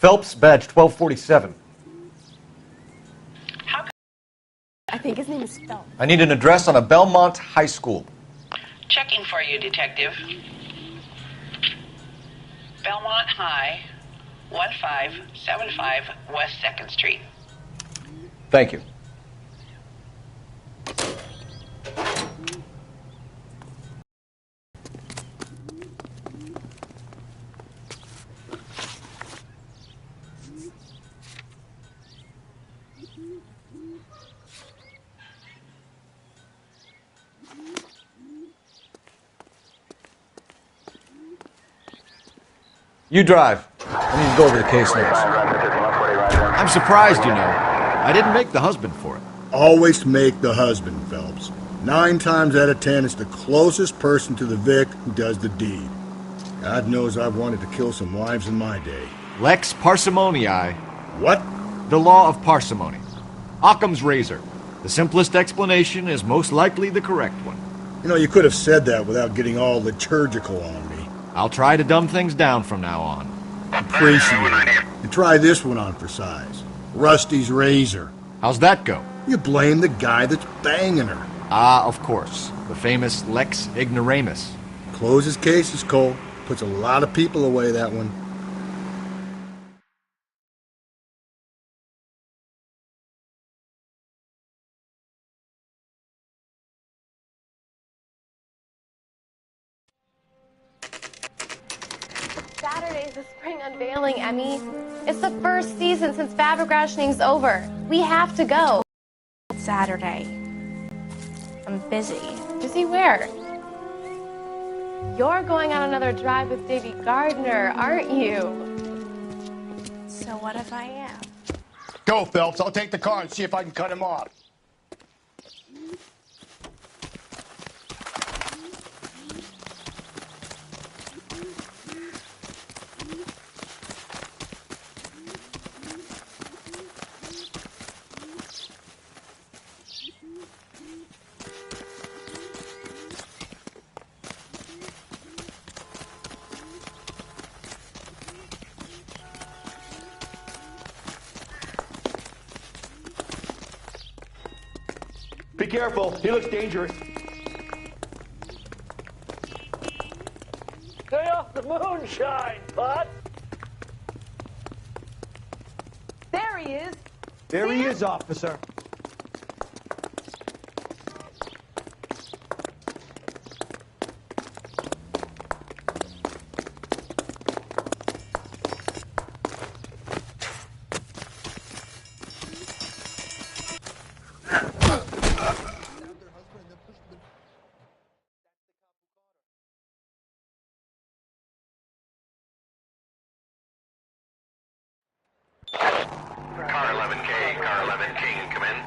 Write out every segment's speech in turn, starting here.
Phelps, badge 1247. I think his name is Phelps. I need an address on a Belmont High School. Checking for you, Detective. Belmont High, 1575 West 2nd Street. Thank you. You drive. I need to go over the case notes. I'm surprised, you know. I didn't make the husband for it. Always make the husband, Phelps. 9 times out of 10, it's the closest person to the Vic who does the deed. God knows I've wanted to kill some wives in my day. Lex parsimoniae. What? The law of parsimony. Occam's razor. The simplest explanation is most likely the correct one. You know, you could have said that without getting all liturgical on me. I'll try to dumb things down from now on. Appreciate it. And try this one on for size. Rusty's razor. How's that go? You blame the guy that's banging her. Ah, of course. The famous Lex ignoramus. Closes cases, Cole. Puts a lot of people away, that one. Saturday's the spring unveiling, Emmy. It's the first season since fabric rationing's over. We have to go. Saturday. I'm busy. Busy where? You're going on another drive with Davy Gardner, aren't you? So what if I am? Go, Phelps. I'll take the car and see if I can cut him off. Be careful. He looks dangerous. Stay off the moonshine, bud. There he is. There he is, officer. Car 11K, car 11K, come in.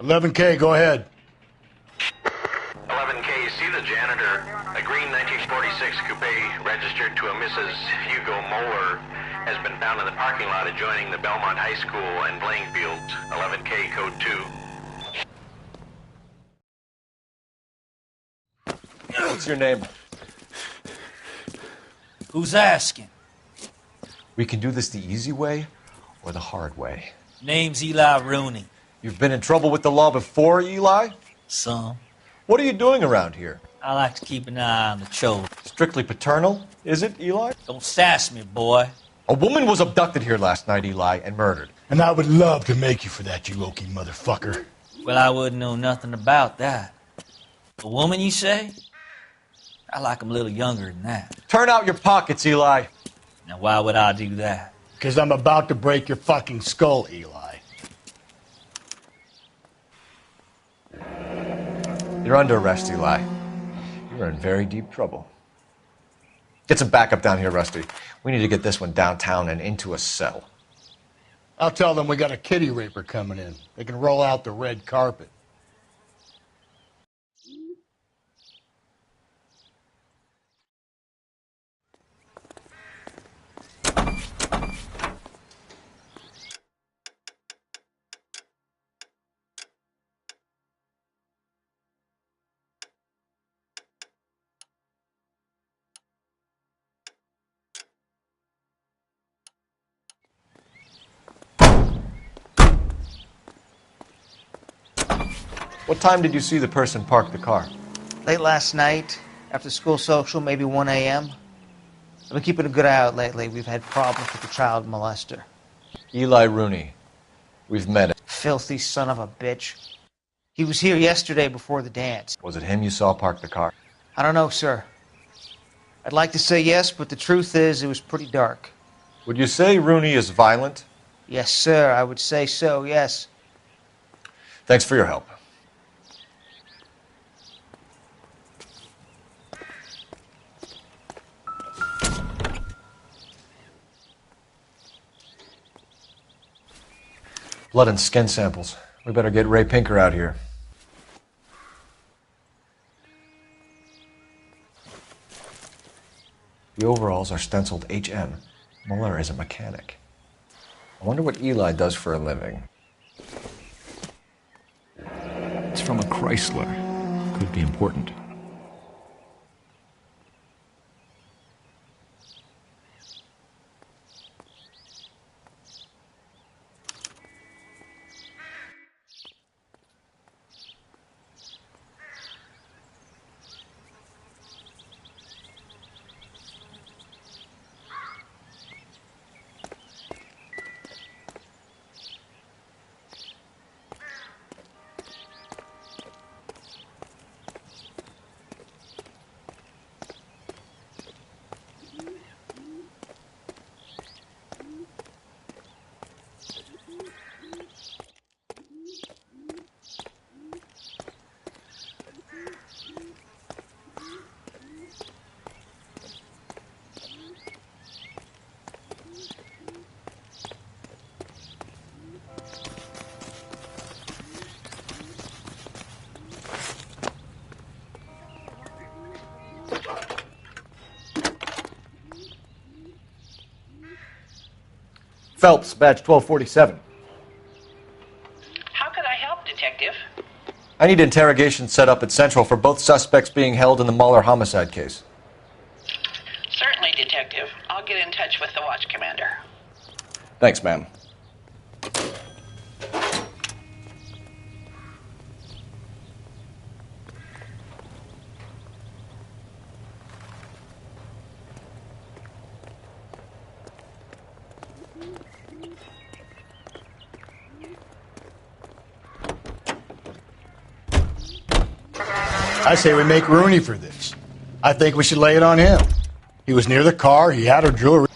11K, go ahead. 11K, see the janitor. A green 1946 coupe registered to a Mrs. Hugo Moeller has been found in the parking lot adjoining the Belmont High School and playing fields. 11K, code 2. What's your name? Who's asking? We can do this the easy way or the hard way. Name's Eli Rooney. You've been in trouble with the law before, Eli? Some. What are you doing around here? I like to keep an eye on the children. Strictly paternal, is it, Eli? Don't sass me, boy. A woman was abducted here last night, Eli, and murdered. And I would love to make you for that, you Loki motherfucker. Well, I wouldn't know nothing about that. A woman, you say? I like 'em a little younger than that. Turn out your pockets, Eli. Now, why would I do that? Because I'm about to break your fucking skull, Eli. You're under arrest, Eli. You're in very deep trouble. Get some backup down here, Rusty. We need to get this one downtown and into a cell. I'll tell them we got a kitty raper coming in. They can roll out the red carpet. What time did you see the person park the car? Late last night, after school social, maybe 1 a.m. I've been keeping a good eye out lately. We've had problems with the child molester. Eli Rooney. We've met him. Filthy son of a bitch. He was here yesterday before the dance. Was it him you saw park the car? I don't know, sir. I'd like to say yes, but the truth is it was pretty dark. Would you say Rooney is violent? Yes, sir. I would say so, yes. Thanks for your help. Blood and skin samples. We better get Ray Pinker out here. The overalls are stenciled HM. Muller is a mechanic. I wonder what Eli does for a living. It's from a Chrysler. Could be important. Phelps, badge 1247. How could I help, Detective? I need interrogation set up at Central for both suspects being held in the Muller homicide case. Certainly, Detective. I'll get in touch with the watch commander. Thanks, ma'am. I say we make Rooney for this. I think we should lay it on him. He was near the car, he had her jewelry.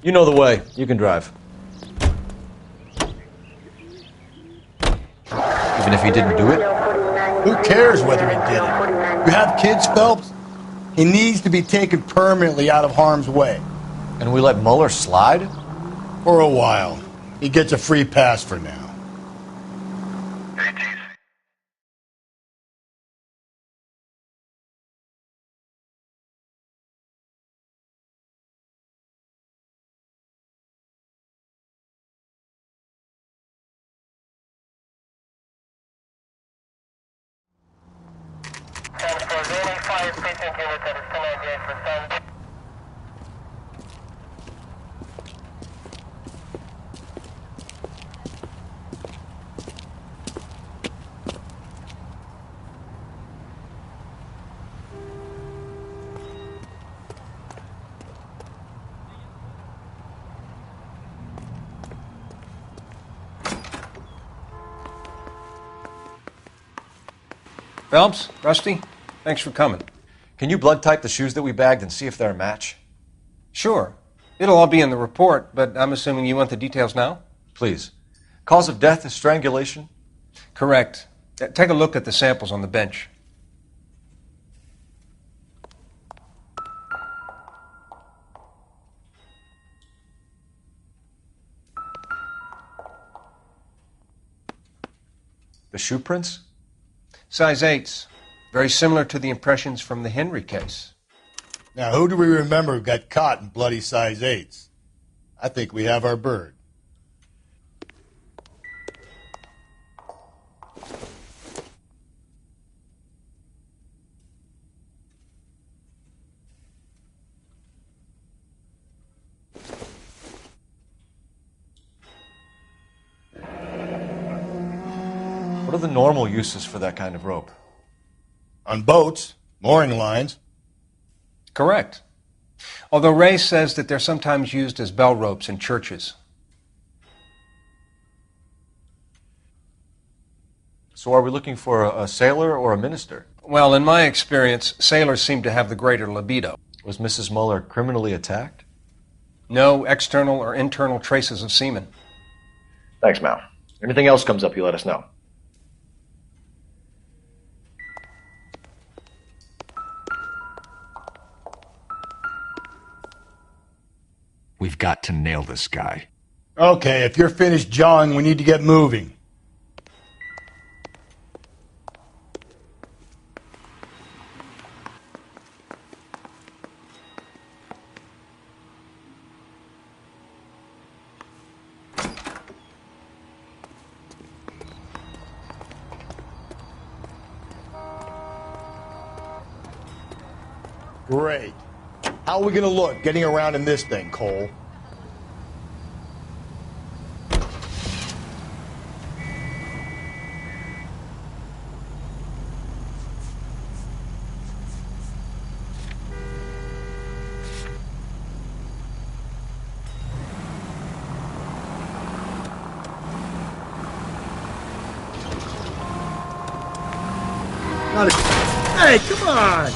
You know the way. You can drive. Even if he didn't do it? Who cares whether he did it? You have kids, Phelps? He needs to be taken permanently out of harm's way. And we let Muller slide? For a while. He gets a free pass for now. Phelps, Rusty, thanks for coming. Can you blood type the shoes that we bagged and see if they're a match? Sure. It'll all be in the report, but I'm assuming you want the details now? Please. Cause of death is strangulation? Correct. Take a look at the samples on the bench. The shoe prints? Size 8s. Very similar to the impressions from the Henry case. Now, who do we remember got caught in bloody size 8s? I think we have our bird. the normal uses for that kind of rope? On boats, mooring lines. Correct. Although Ray says that they're sometimes used as bell ropes in churches. So are we looking for a sailor or a minister? Well, in my experience, sailors seem to have the greater libido. Was Mrs. Muller criminally attacked? No external or internal traces of semen. Thanks, Mal. Anything else comes up, you let us know. We've got to nail this guy. Okay, if you're finished jawing, we need to get moving. Great. How are we gonna look getting around in this thing, Cole? Hey, come on!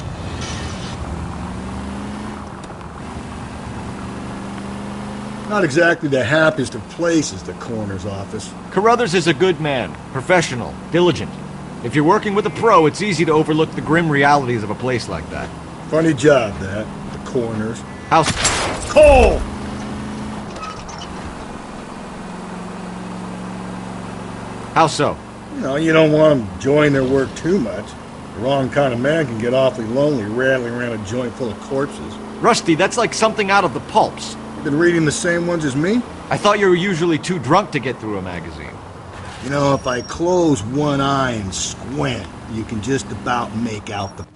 Not exactly the happiest of places, the coroner's office. Carruthers is a good man, professional, diligent. If you're working with a pro, it's easy to overlook the grim realities of a place like that. Funny job, that. The coroner's. House. Cole! How so? You don't want them enjoying their work too much. The wrong kind of man can get awfully lonely rattling around a joint full of corpses. Rusty, that's like something out of the pulps. You been reading the same ones as me? I thought you were usually too drunk to get through a magazine. If I close one eye and squint, you can just about make out the...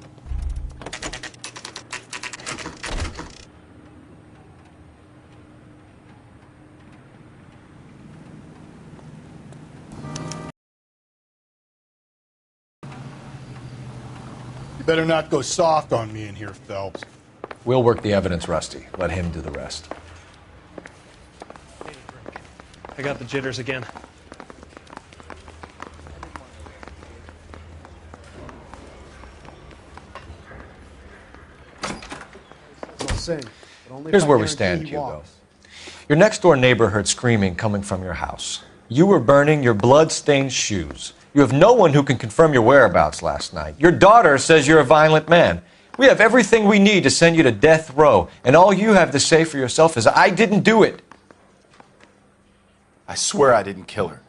You better not go soft on me in here, Phelps. We'll work the evidence, Rusty. Let him do the rest. I got the jitters again. Here's where we stand, Hugo. Your next-door neighbor heard screaming coming from your house. You were burning your blood-stained shoes. You have no one who can confirm your whereabouts last night. Your daughter says you're a violent man. We have everything we need to send you to death row, and all you have to say for yourself is, I didn't do it. I swear I didn't kill her.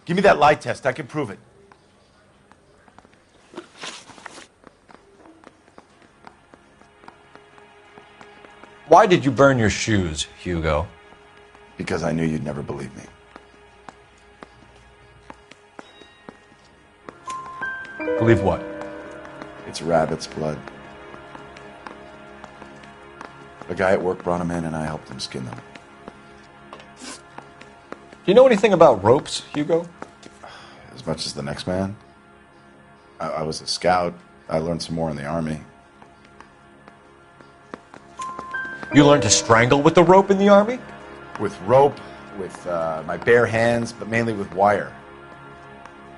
Give me that lie test. I can prove it. Why did you burn your shoes, Hugo? Because I knew you'd never believe me. Believe what? It's rabbit's blood. A guy at work brought him in and I helped him skin them. Do you know anything about ropes, Hugo? As much as the next man. I was a scout. I learned some more in the Army. You learned to strangle with the rope in the Army? With rope, with my bare hands, but mainly with wire.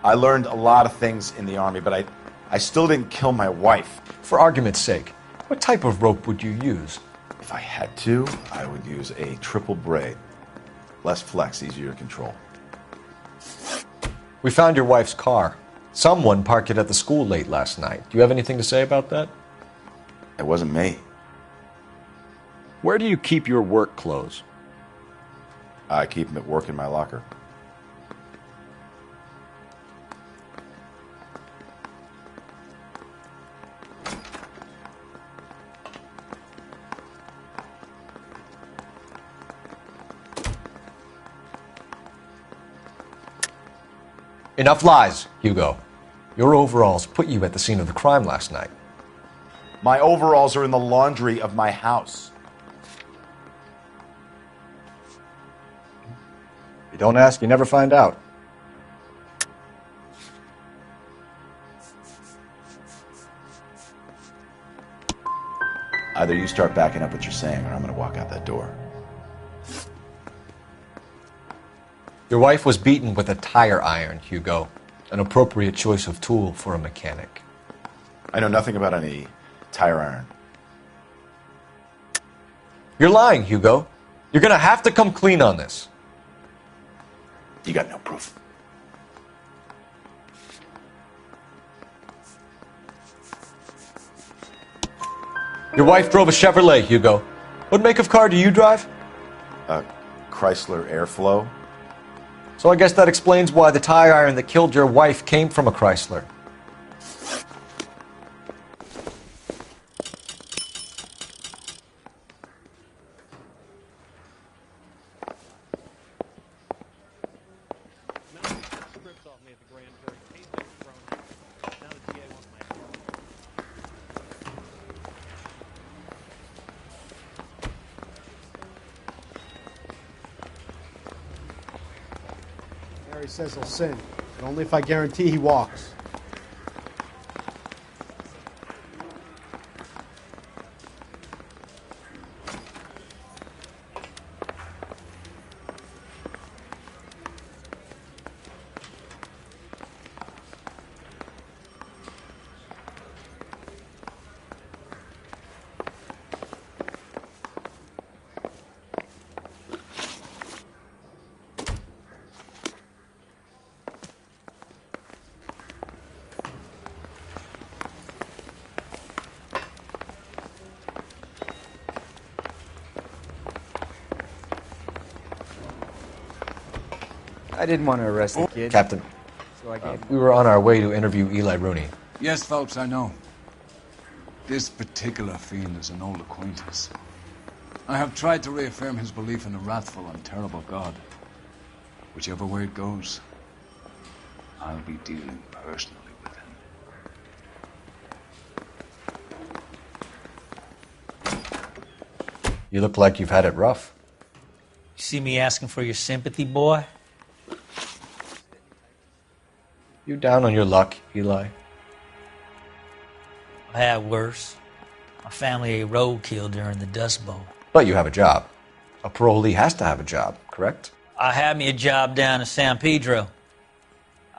I learned a lot of things in the Army, but I still didn't kill my wife. For argument's sake, what type of rope would you use? If I had to, I would use a triple braid. Less flex, easier to control. We found your wife's car. Someone parked it at the school late last night. Do you have anything to say about that? It wasn't me. Where do you keep your work clothes? I keep them at work in my locker. Enough lies, Hugo. Your overalls put you at the scene of the crime last night. My overalls are in the laundry of my house. You don't ask, you never find out. Either you start backing up what you're saying, or I'm going to walk out that door. Your wife was beaten with a tire iron, Hugo. An appropriate choice of tool for a mechanic. I know nothing about any tire iron. You're lying, Hugo. You're gonna have to come clean on this. You got no proof. Your wife drove a Chevrolet, Hugo. What make of car do you drive? A Chrysler Airflow. So I guess that explains why the tire iron that killed your wife came from a Chrysler. He says he'll sin, but only if I guarantee he walks. I didn't want to arrest the kid. Captain, So I gave we were on our way to interview Eli Rooney. Yes, Phelps, I know. This particular fiend is an old acquaintance. I have tried to reaffirm his belief in a wrathful and terrible God. Whichever way it goes, I'll be dealing personally with him. You look like you've had it rough. You see me asking for your sympathy, boy? You down on your luck, Eli? I had worse. My family ate roadkill during the Dust Bowl. But you have a job. A parolee has to have a job, correct? I had me a job down in San Pedro.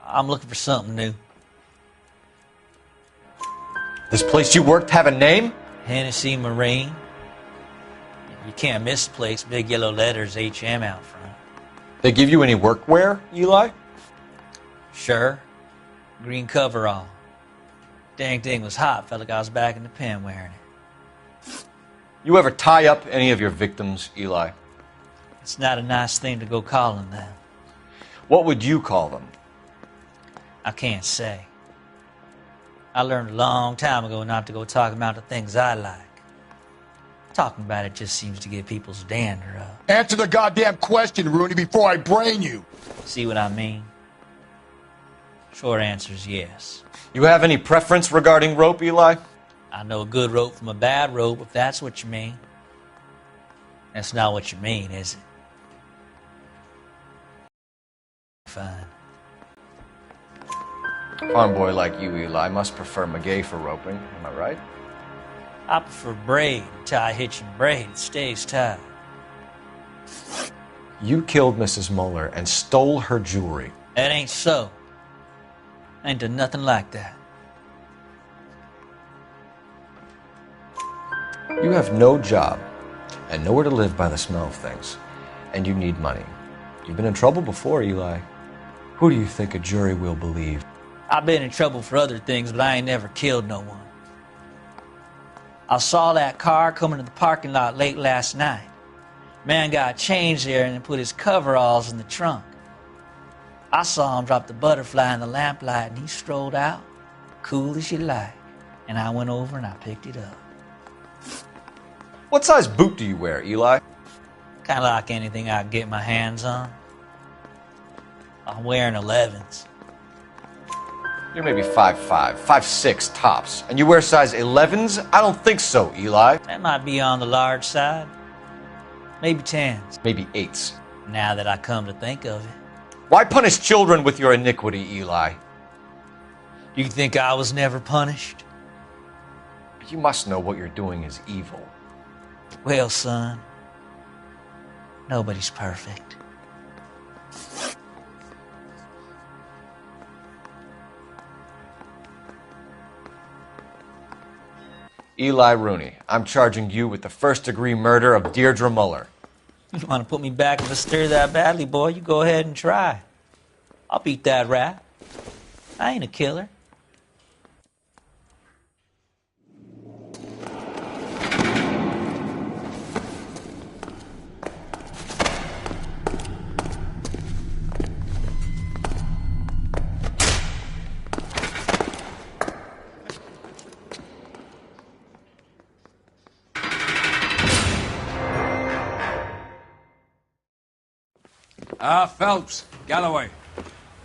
I'm looking for something new. This place you worked have a name? Hennessy Marine. You can't miss the place. Big yellow letters, HM out front. They give you any workwear, Eli? Sure. Green coverall. Dang thing was hot. Felt like I was back in the pen wearing it. You ever tie up any of your victims, Eli? It's not a nice thing to go calling them. What would you call them? I can't say. I learned a long time ago not to go talking about the things I like. Talking about it just seems to get people's dander up. Answer the goddamn question, Rooney, before I brain you. See what I mean? Short answer is yes. You have any preference regarding rope, Eli? I know a good rope from a bad rope, if that's what you mean. That's not what you mean, is it? Fine. Farm boy like you, Eli, must prefer Magay for roping. Am I right? I prefer braid. Tie hitching braid. It stays tied. You killed Mrs. Moeller and stole her jewelry. That ain't so. I ain't done nothing like that. You have no job and nowhere to live by the smell of things. And you need money. You've been in trouble before, Eli. Who do you think a jury will believe? I've been in trouble for other things, but I ain't never killed no one. I saw that car coming to the parking lot late last night. Man got changed there and put his coveralls in the trunk. I saw him drop the butterfly in the lamplight and he strolled out, cool as you like. And I went over and I picked it up. What size boot do you wear, Eli? Kind of like anything I can get my hands on. I'm wearing 11s. You're maybe 5'5", 5'6", tops. And you wear size 11s? I don't think so, Eli. That might be on the large side. Maybe 10s. Maybe 8s. Now that I come to think of it. Why punish children with your iniquity, Eli? Do you think I was never punished? You must know what you're doing is evil. Well, son, nobody's perfect. Eli Rooney, I'm charging you with the first-degree murder of Deirdre Muller. You want to put me back in the stir that badly, boy? You go ahead and try. I'll beat that rap. I ain't a killer. Phelps, Galloway,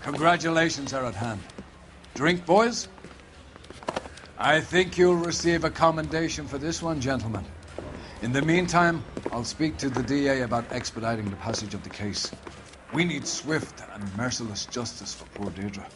congratulations are at hand. Drink, boys? I think you'll receive a commendation for this one, gentlemen. In the meantime, I'll speak to the DA about expediting the passage of the case. We need swift and merciless justice for poor Deirdre.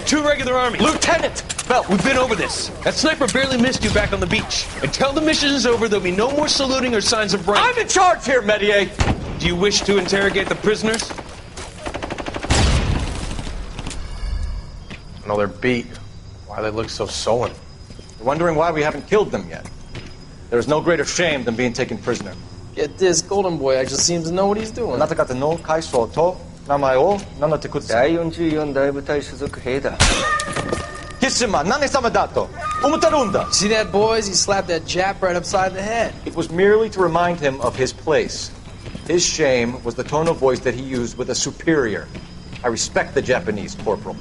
Two regular army. Lieutenant! Well, we've been over this. That sniper barely missed you back on the beach. Until the mission is over, there'll be no more saluting or signs of rank. I'm in charge here, Medier! Do you wish to interrogate the prisoners? No, they're beat. Why they look so sullen. They're wondering why we haven't killed them yet. There is no greater shame than being taken prisoner. Get this, Golden Boy actually seems to know what he's doing. あなた方の階層と名前を名乗ってください。第44大部隊所属兵だ。キッシュマン、何様だと思ってるんだ。 See that, boys? He slapped that Jap right upside the head. It was merely to remind him of his place. His shame was the tone of voice that he used with a superior. I respect the Japanese, Corporal.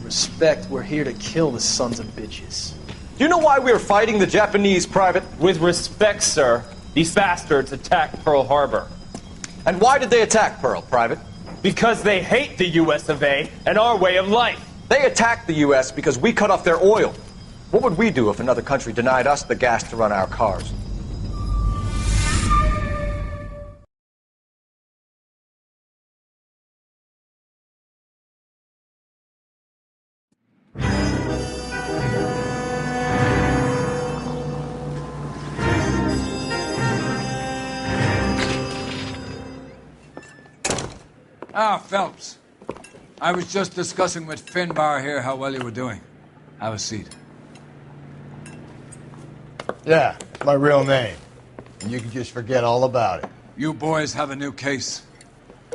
Respect, we're here to kill the sons of bitches. Do you know why we are fighting the Japanese, Private? With respect, sir, these bastards attacked Pearl Harbor. And why did they attack Pearl, Private? Because they hate the US of A and our way of life. They attacked the US because we cut off their oil. What would we do if another country denied us the gas to run our cars? Phelps. I was just discussing with Finbar here how well you were doing. Have a seat. Yeah, it's my real name. And you can just forget all about it. You boys have a new case.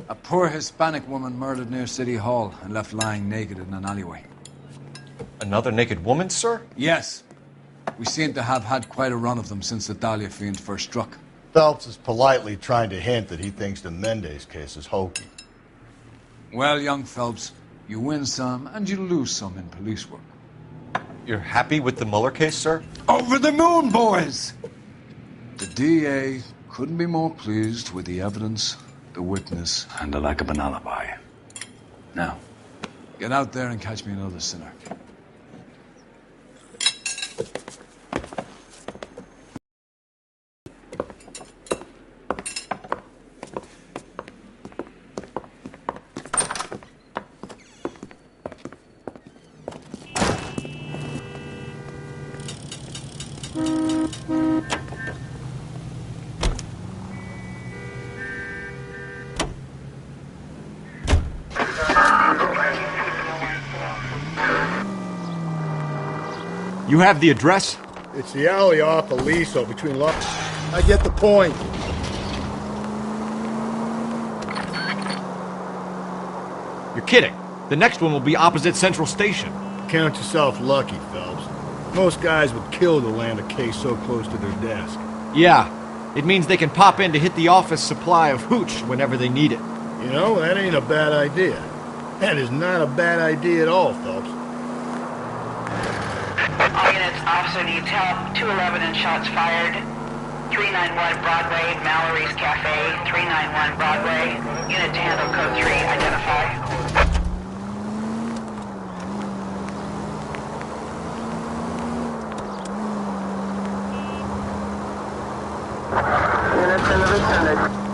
A poor Hispanic woman murdered near City Hall and left lying naked in an alleyway. Another naked woman, sir? Yes. We seem to have had quite a run of them since the Dahlia fiend first struck. Phelps is politely trying to hint that he thinks the Mendez case is hokey. Well, young Phelps, you win some and you lose some in police work. You're happy with the Muller case, sir? Over the moon, boys! The DA couldn't be more pleased with the evidence, the witness, and the lack of an alibi. Now, get out there and catch me another sinner. You have the address? It's the alley off Aliso between Luck. I get the point. You're kidding. The next one will be opposite Central Station. Count yourself lucky, Phelps. Most guys would kill to land a case so close to their desk. Yeah. It means they can pop in to hit the office supply of hooch whenever they need it. You know, that ain't a bad idea. That is not a bad idea at all, Phelps. All units, officer needs help. 211 and shots fired. 391 Broadway, Mallory's Cafe. 391 Broadway. Unit to handle code 3. Identify. Units in the vicinity.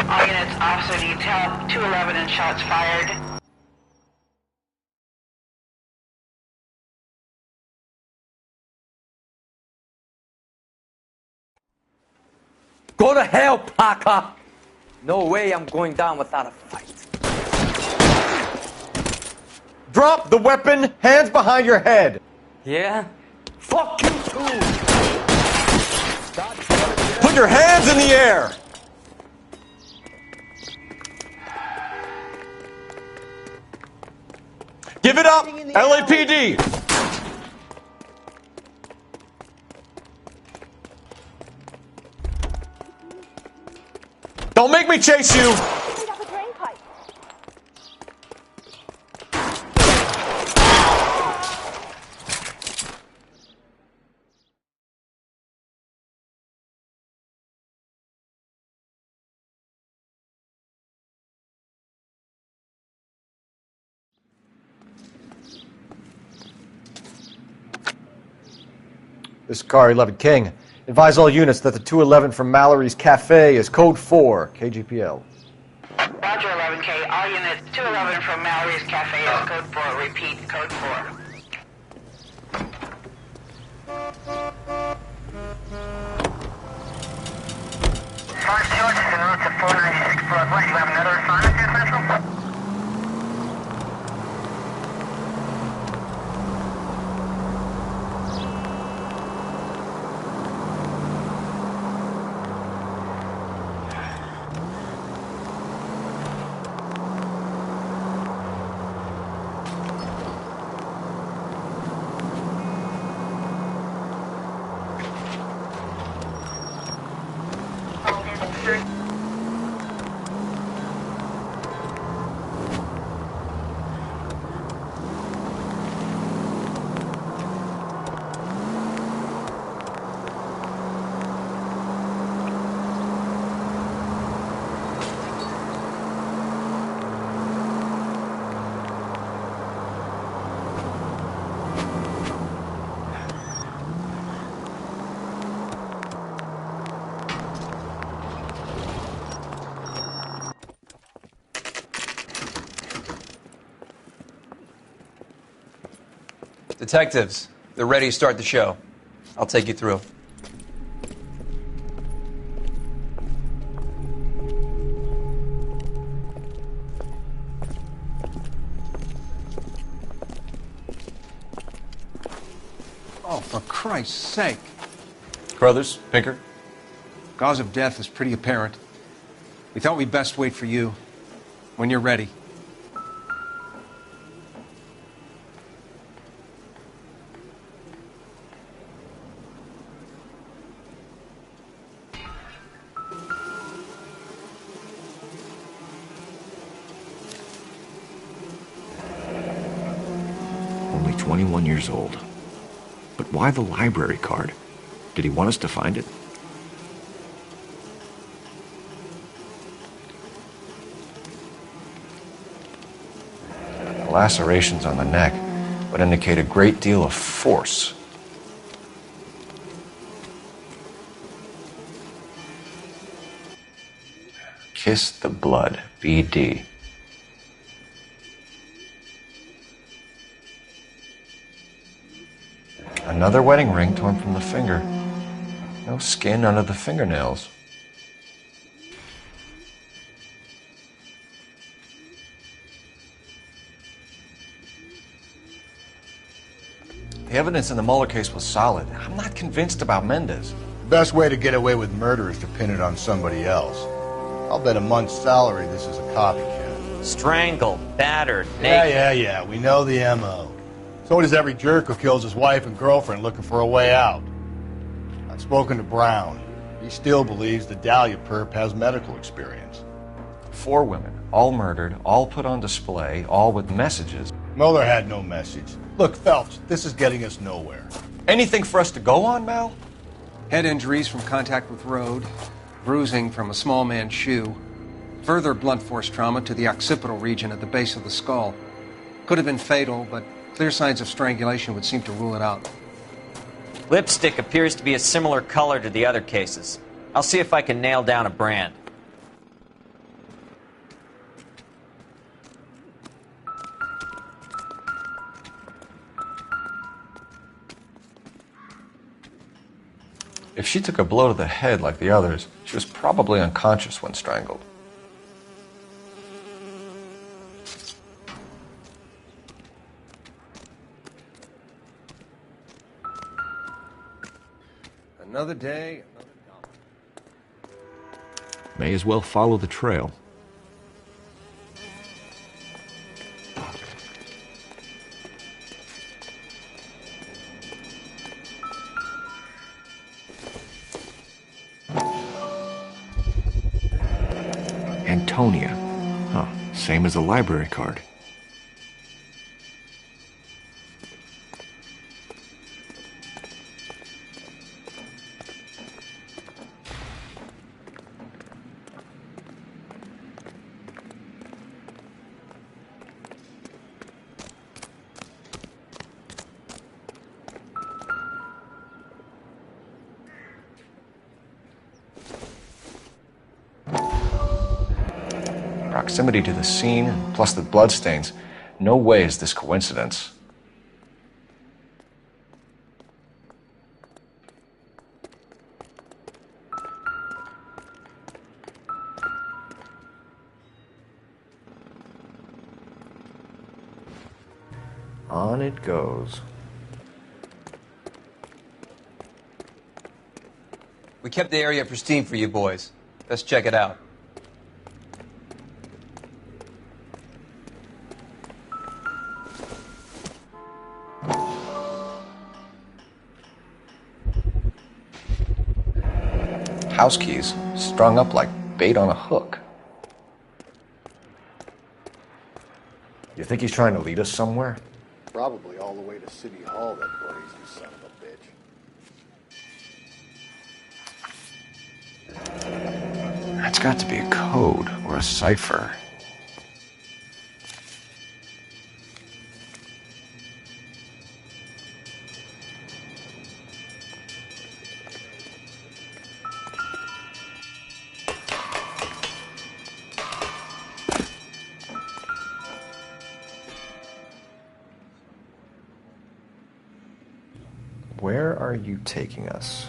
All units, officer needs help. 211 and shots fired. Go to hell, Parker! No way I'm going down without a fight. Drop the weapon, hands behind your head. Yeah? Fuck you too! Put your hands in the air. Give it up, LAPD. Don't make me chase you. This is Car 11 King. Advise all units that the 211 from Mallory's Cafe is code 4, KGPL. Roger, 11K. All units, 211 from Mallory's Cafe is code 4. Repeat, code 4. Sarge George is en route to 496 Broadway. You have another assignment here, Central? Detectives, they're ready to start the show. I'll take you through. Oh, for Christ's sake. Crothers, Pinker. Cause of death is pretty apparent. We thought we'd best wait for you. When you're ready. Only 21 years old. But why the library card? Did he want us to find it? The lacerations on the neck would indicate a great deal of force. Kiss the blood, BD. Another wedding ring torn from the finger. No skin under the fingernails. The evidence in the Mueller case was solid. I'm not convinced about Mendez. The best way to get away with murder is to pin it on somebody else. I'll bet a month's salary this is a copycat. Strangled, battered, naked. Yeah. We know the M.O. So does every jerk who kills his wife and girlfriend looking for a way out. I've spoken to Brown. He still believes the Dahlia perp has medical experience. 4 women, all murdered, all put on display, all with messages. Mueller had no message. Look, Phelps, this is getting us nowhere. Anything for us to go on, Mal? Head injuries from contact with road, bruising from a small man's shoe, further blunt force trauma to the occipital region at the base of the skull. Could have been fatal, but clear signs of strangulation would seem to rule it out. Lipstick appears to be a similar color to the other cases. I'll see if I can nail down a brand. If she took a blow to the head like the others, she was probably unconscious when strangled. Another day, another dollar. May as well follow the trail. Antonia. Huh, same as the library card. Proximity to the scene, plus the bloodstains. No way is this coincidence. On it goes. We kept the area pristine for you boys. Let's check it out. House keys strung up like bait on a hook. You think he's trying to lead us somewhere? Probably all the way to City Hall, that brazen son of a bitch. That's got to be a code or a cipher. Where are you taking us?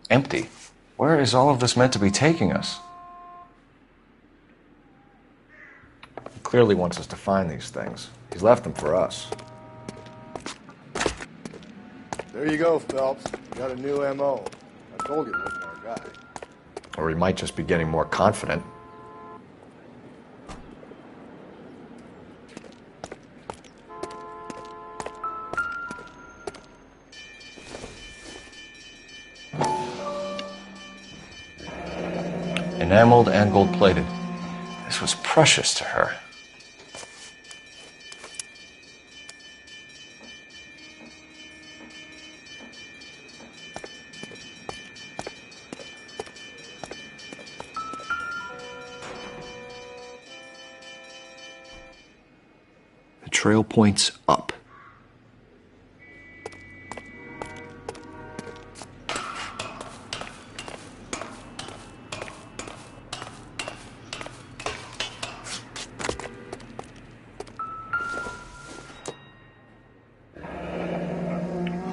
Empty. Where is all of this meant to be taking us? He clearly wants us to find these things. He's left them for us. There you go, Phelps. You got a new M.O. I told you it wasn't our guy. Or he might just be getting more confident. Enameled and gold-plated. This was precious to her. trail points up.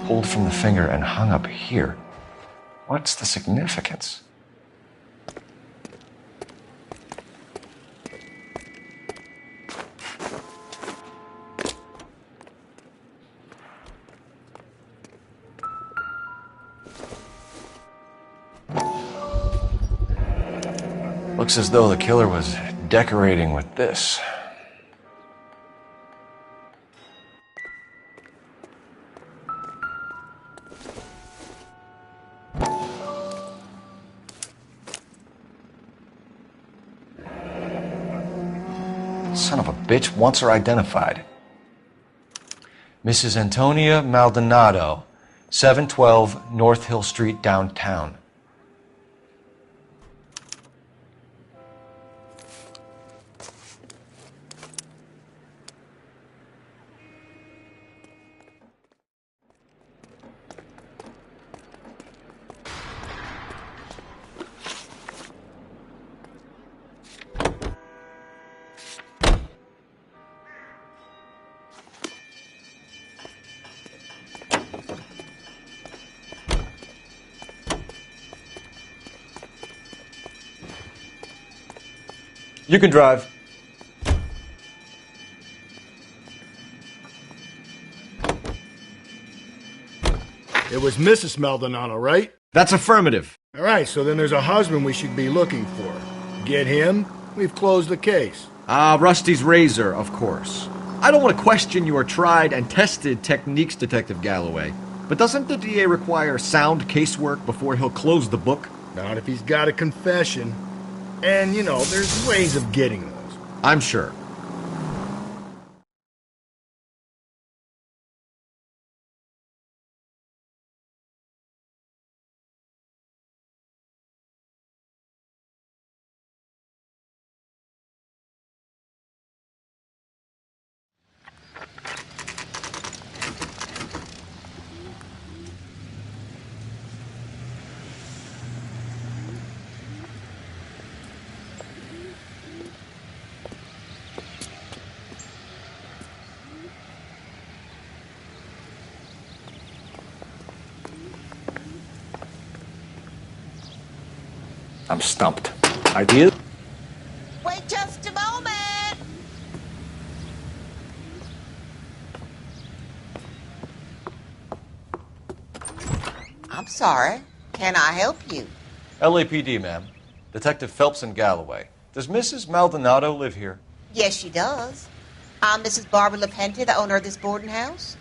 Pulled from the finger and hung up here. What's the significance? Looks as though the killer was decorating with this. Son of a bitch wants her identified. Mrs. Antonia Maldonado, 712 North Hill Street, downtown. You can drive. It was Mrs. Maldonado, right? That's affirmative. All right, so then there's a husband we should be looking for. Get him, we've closed the case. Rusty's razor, of course. I don't want to question your tried and tested techniques, Detective Galloway, but doesn't the DA require sound casework before he'll close the book? Not if he's got a confession. And, you know, there's ways of getting those. I'm sure. I'm stumped. Ideas? Wait just a moment! I'm sorry. Can I help you? LAPD, ma'am. Detective Phelps and Galloway. Does Mrs. Maldonado live here? Yes, she does. I'm Mrs. Barbara LaPente, the owner of this boarding house.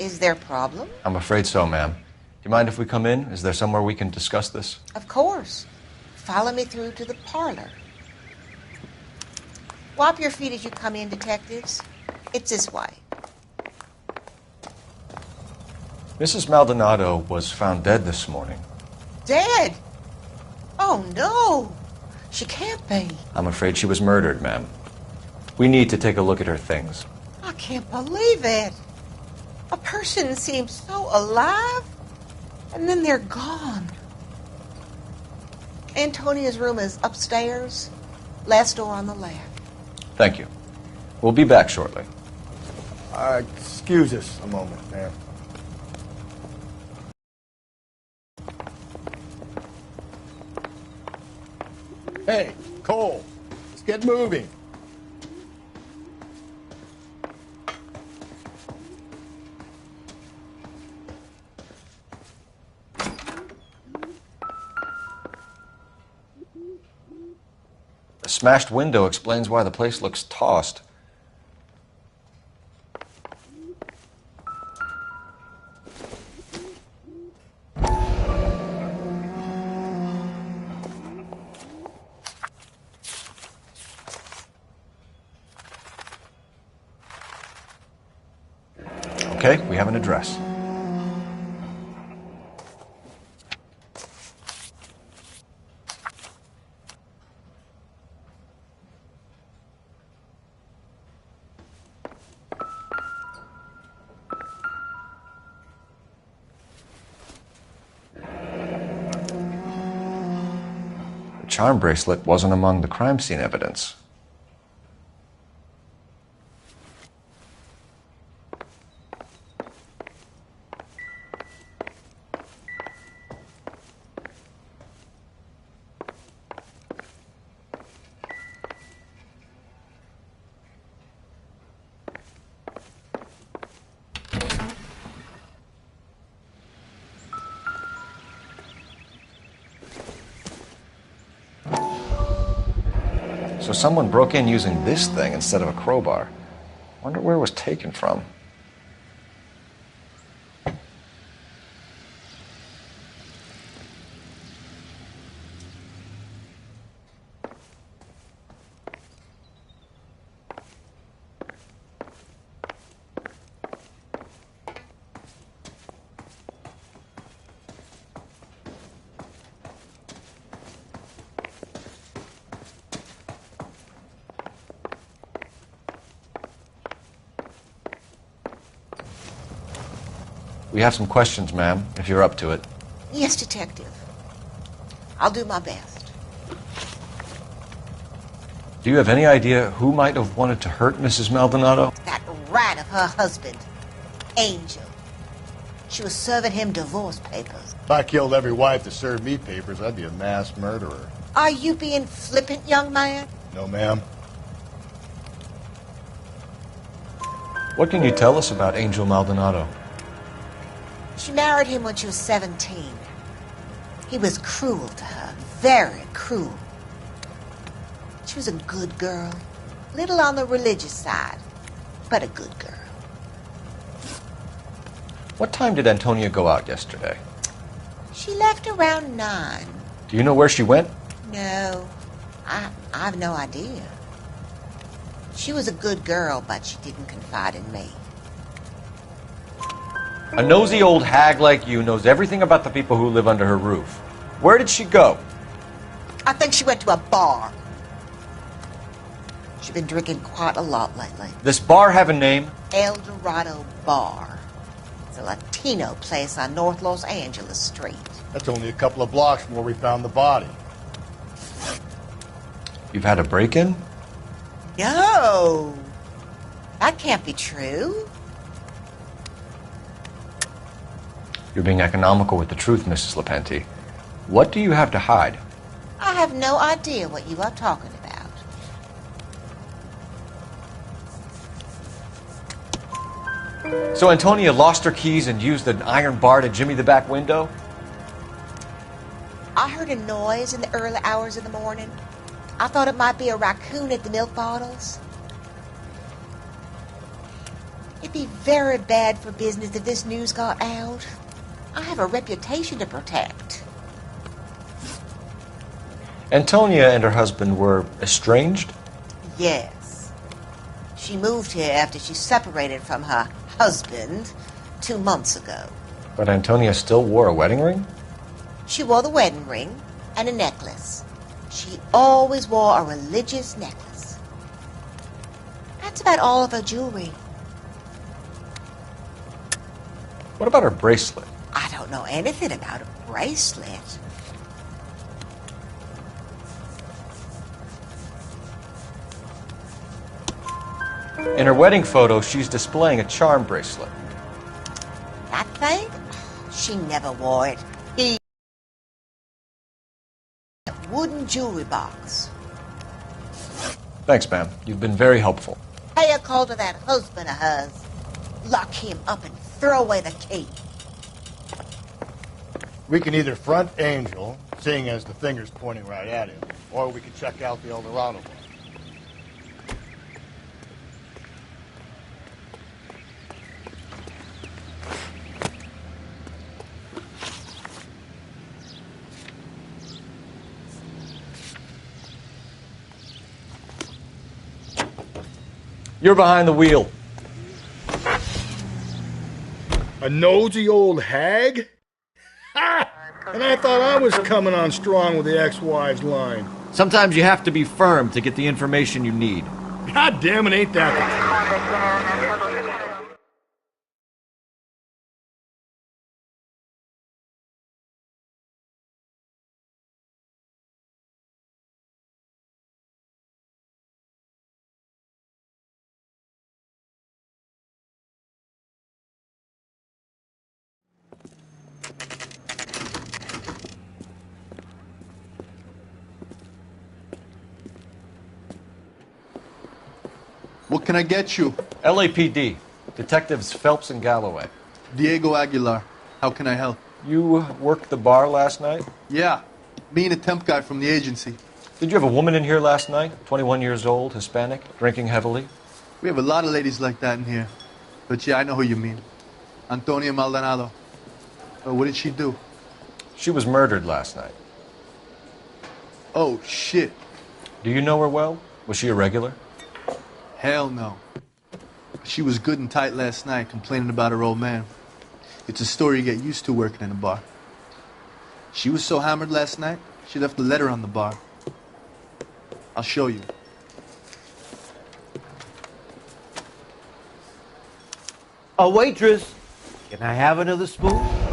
Is there a problem? I'm afraid so, ma'am. Do you mind if we come in? Is there somewhere we can discuss this? Of course. Follow me through to the parlor. Wipe your feet as you come in, detectives. It's this way. Mrs. Maldonado was found dead this morning. Dead? Oh, no. She can't be. I'm afraid she was murdered, ma'am. We need to take a look at her things. I can't believe it. A person seems so alive, and then they're gone. Antonia's room is upstairs, last door on the left. Thank you. We'll be back shortly. Excuse us a moment, ma'am. Hey, Cole, let's get moving. The smashed window explains why the place looks tossed. Okay, we have an address. charm bracelet wasn't among the crime scene evidence. So someone broke in using this thing instead of a crowbar. Wonder where it was taken from. We have some questions, ma'am, if you're up to it. Yes, Detective. I'll do my best. Do you have any idea who might have wanted to hurt Mrs. Maldonado? That rat of her husband, Angel. She was serving him divorce papers. If I killed every wife that served me papers, I'd be a mass murderer. Are you being flippant, young man? No, ma'am. What can you tell us about Angel Maldonado? She married him when she was 17. He was cruel to her, very cruel. She was a good girl, little on the religious side, but a good girl. What time did Antonia go out yesterday? She left around 9. Do you know where she went? No, I have no idea. She was a good girl, but she didn't confide in me. A nosy old hag like you knows everything about the people who live under her roof. Where did she go? I think she went to a bar. She's been drinking quite a lot lately. This bar have a name? El Dorado Bar. It's a Latino place on North Los Angeles Street. That's only a couple of blocks from where we found the body. You've had a break-in? No, that can't be true. You're being economical with the truth, Mrs. Lepenti. What do you have to hide? I have no idea what you are talking about. So Antonia lost her keys and used an iron bar to jimmy the back window? I heard a noise in the early hours of the morning. I thought it might be a raccoon at the milk bottles. It'd be very bad for business if this news got out. I have a reputation to protect. Antonia and her husband were estranged? Yes. She moved here after she separated from her husband 2 months ago. But Antonia still wore a wedding ring? She wore the wedding ring and a necklace. She always wore a religious necklace. That's about all of her jewelry. What about her bracelet? I don't know anything about a bracelet. In her wedding photo, she's displaying a charm bracelet. That thing? She never wore it. A wooden jewelry box. Thanks, ma'am. You've been very helpful. Pay a call to that husband of hers. Lock him up and throw away the key. We can either front Angel, seeing as the finger's pointing right at him, or we can check out the El Dorado one. You're behind the wheel. A nosy old hag? Ha! And I thought I was coming on strong with the ex-wives line. Sometimes you have to be firm to get the information you need. God damn it, ain't that the truth? What can I get you? LAPD. Detectives Phelps and Galloway. Diego Aguilar. How can I help? You worked the bar last night? Yeah. Me and a temp guy from the agency. Did you have a woman in here last night? 21 years old, Hispanic, drinking heavily? We have a lot of ladies like that in here. But yeah, I know who you mean. Antonia Maldonado. What did she do? She was murdered last night. Oh, shit. Do you know her well? Was she a regular? Hell no. She was good and tight last night, complaining about her old man. It's a story you get used to working in a bar. She was so hammered last night, she left a letter on the bar. I'll show you. A waitress, can I have another spoon?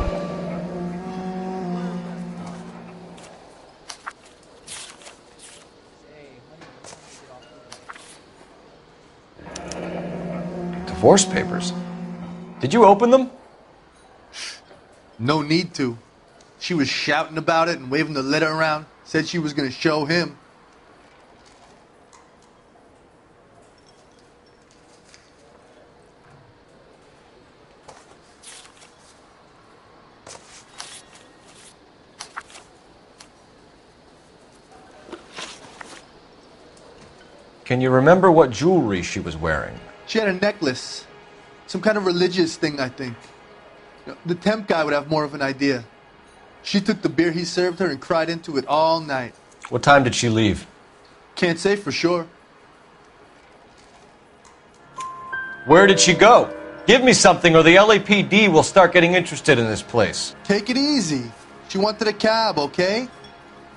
Divorce papers? Did you open them? No need to. She was shouting about it and waving the letter around. Said she was going to show him. Can you remember what jewelry she was wearing? She had a necklace. Some kind of religious thing, I think. The temp guy would have more of an idea. She took the beer he served her and cried into it all night. What time did she leave? Can't say for sure. Where did she go? Give me something or the LAPD will start getting interested in this place. Take it easy. She wanted a cab, okay?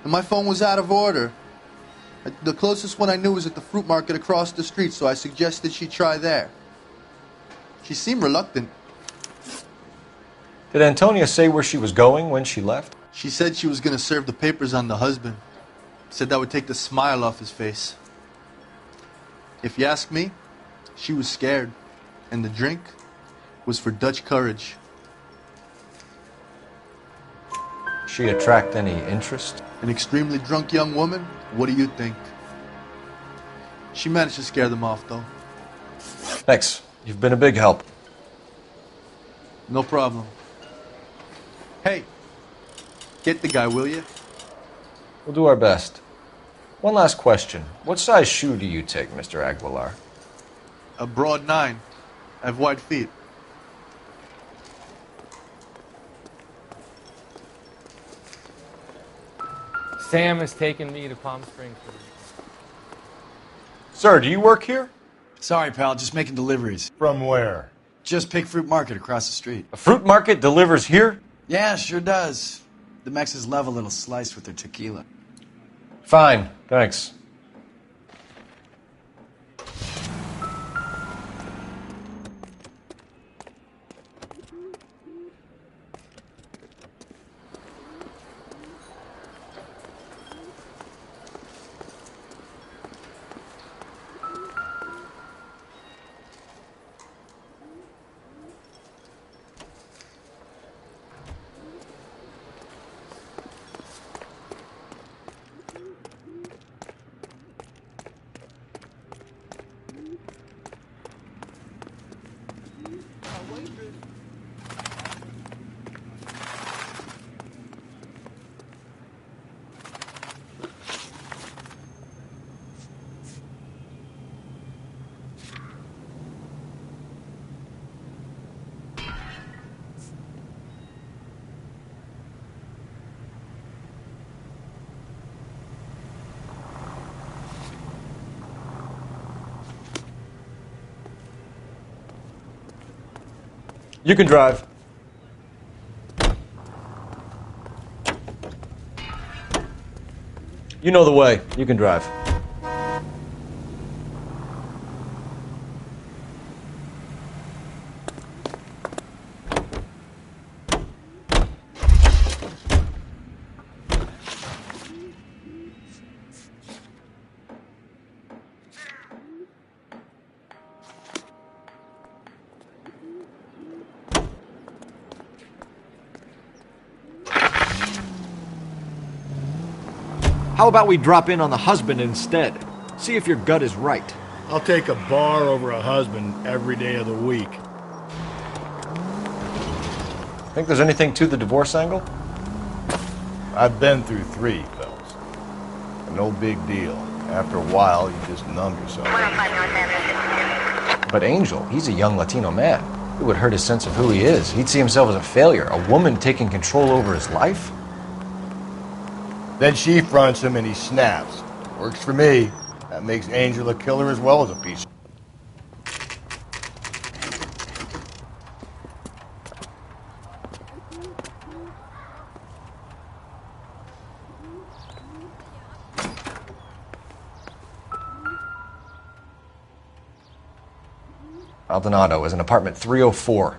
And my phone was out of order. The closest one I knew was at the fruit market across the street, so I suggested she try there. She seemed reluctant. Did Antonia say where she was going when she left? She said she was going to serve the papers on the husband. Said that would take the smile off his face. If you ask me, she was scared. And the drink was for Dutch courage. She attract any interest? An extremely drunk young woman? What do you think? She managed to scare them off, though. Thanks. You've been a big help. No problem. Hey, get the guy, will you? We'll do our best. One last question. What size shoe do you take, Mr. Aguilar? A broad 9. I have wide feet. Sam has taken me to Palm Springs for the weekend. Sir, do you work here? Sorry, pal, just making deliveries. From where? Just Pig Fruit Market across the street. A fruit market delivers here? Yeah, sure does. The Mexes love a little slice with their tequila. Fine, thanks. You can drive. You know the way. You can drive. How about we drop in on the husband instead? See if your gut is right. I'll take a bar over a husband every day of the week. Think there's anything to the divorce angle? I've been through 3, Phelps. No big deal. After a while, you just numb yourself. But Angel, he's a young Latino man. It would hurt his sense of who he is. He'd see himself as a failure. A woman taking control over his life? Then she fronts him and he snaps. Works for me. That makes Angel a killer as well as a piece of... Maldonado is in apartment 304.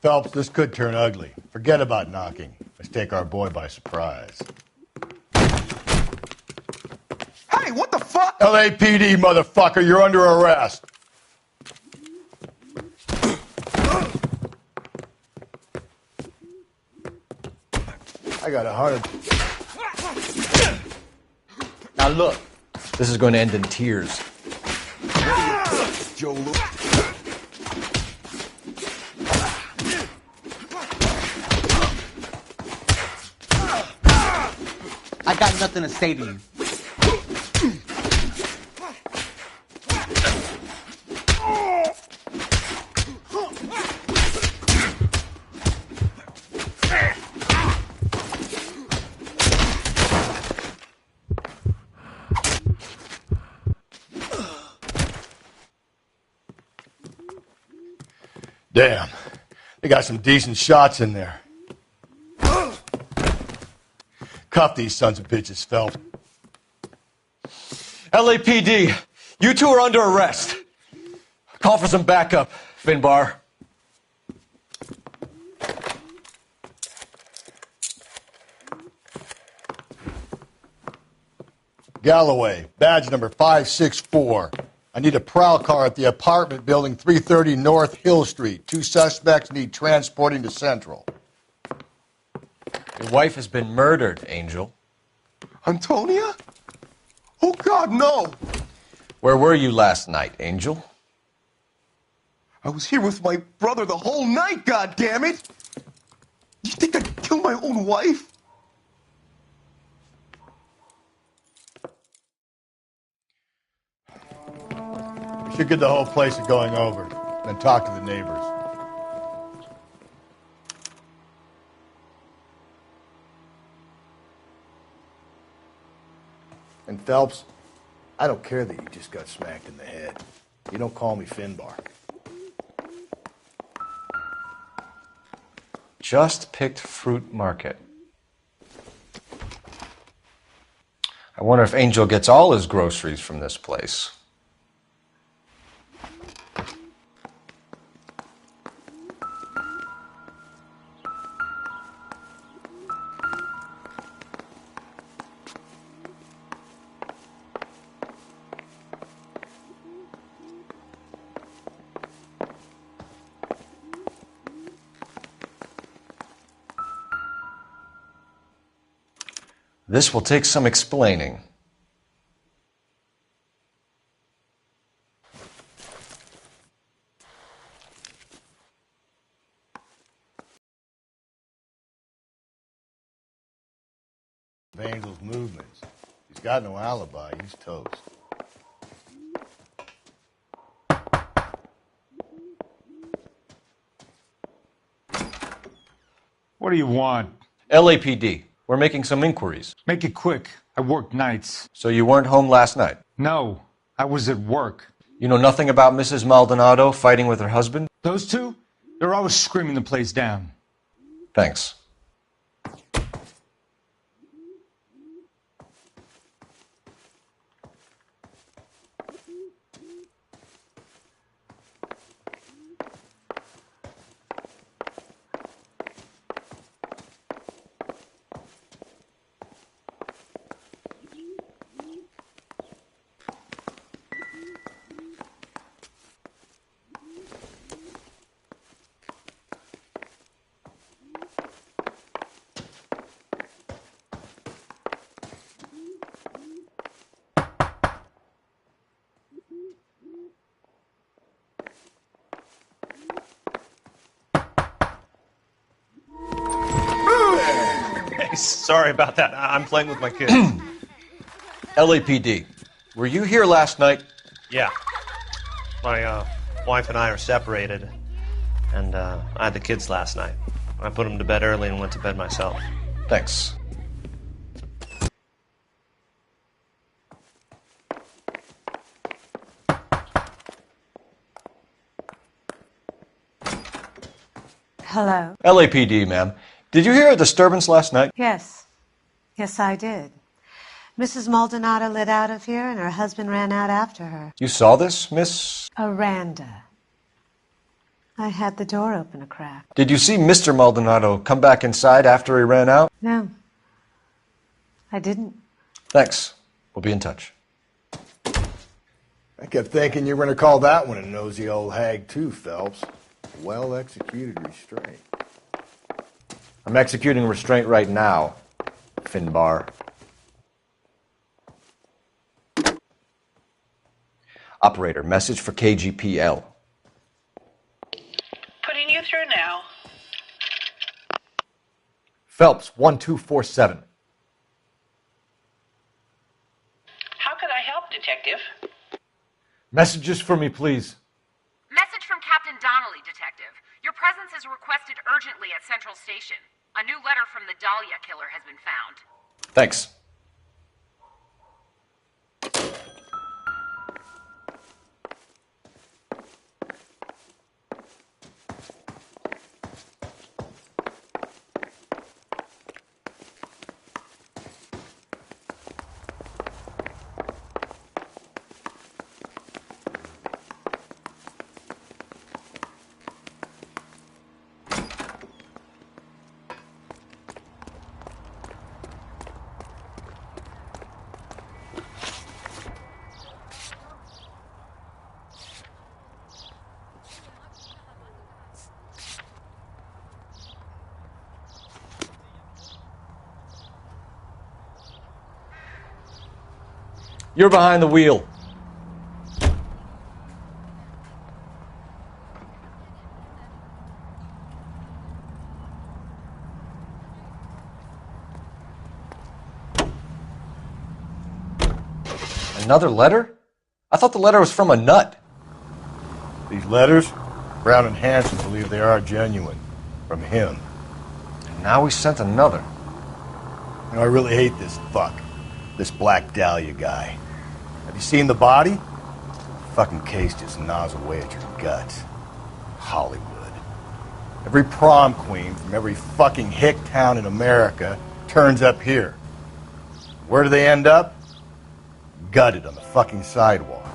Phelps, this could turn ugly. Forget about knocking. Let's take our boy by surprise. Hey, what the fuck? LAPD, motherfucker, you're under arrest. I got 100. Now look, this is going to end in tears. Joe Lou. I got nothing to say to you. Damn, they got some decent shots in there. Cuff these sons of bitches, Phelps. LAPD, you two are under arrest. Call for some backup, Finbar. Galloway, badge number 564. I need a prowl car at the apartment building 330 North Hill Street. 2 suspects need transporting to Central. Your wife has been murdered, Angel. Antonia? Oh, God, no! Where were you last night, Angel? I was here with my brother the whole night, goddammit! You think I'd kill my own wife? We should get the whole place going over, then talk to the neighbors. And Phelps, I don't care that you just got smacked in the head. You don't call me Finbar. Just picked fruit market. I wonder if Angel gets all his groceries from this place. This will take some explaining. Of Angel's movements. He's got no alibi. He's toast. What do you want? LAPD. We're making some inquiries. Make it quick. I work nights. So you weren't home last night? No, I was at work. You know nothing about Mrs. Maldonado fighting with her husband? Those two? They're always screaming the place down. Thanks. Sorry about that. I'm playing with my kids. LAPD, were you here last night? Yeah. My wife and I are separated, and I had the kids last night. I put them to bed early and went to bed myself. Thanks. Hello? LAPD, ma'am. Did you hear a disturbance last night? Yes. Yes, I did. Mrs. Maldonado lit out of here, and her husband ran out after her. You saw this, Miss? Aranda. I had the door open a crack. Did you see Mr. Maldonado come back inside after he ran out? No. I didn't. Thanks. We'll be in touch. I kept thinking you were going to call that one a nosy old hag, too, Phelps. Well-executed restraint. I'm executing restraint right now, Finbar. Operator, message for KGPL. Putting you through now. Phelps, 1247. How could I help, Detective? Messages for me, please. Message from Captain Donnelly, Detective. Your presence is requested urgently at Central Station. A new letter from the Dahlia killer has been found. Thanks. You're behind the wheel. Another letter? I thought the letter was from a nut. These letters, Brown and Hanson believe they are genuine. From him. And now we sent another. You know, I really hate this fuck. This Black Dahlia guy. Have you seen the body? The fucking case just gnaws away at your guts. Hollywood. Every prom queen from every fucking hick town in America turns up here. Where do they end up? Gutted on the fucking sidewalk.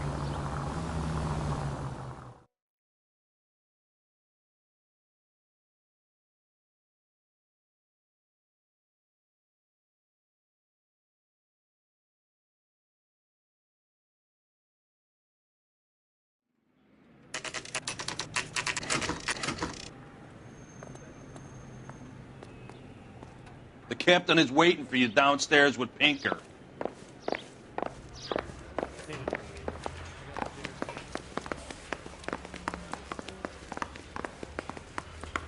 The captain is waiting for you downstairs with Pinker.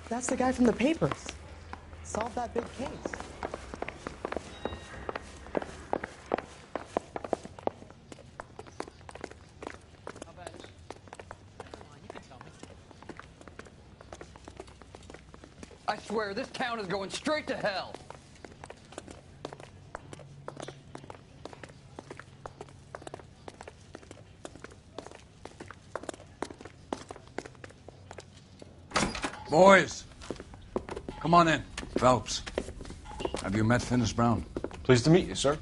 That's the guy from the papers. Solved that big case. I swear, this town is going straight to hell. Boys, come on in. Phelps, have you met Finis Brown? Pleased to meet you, sir.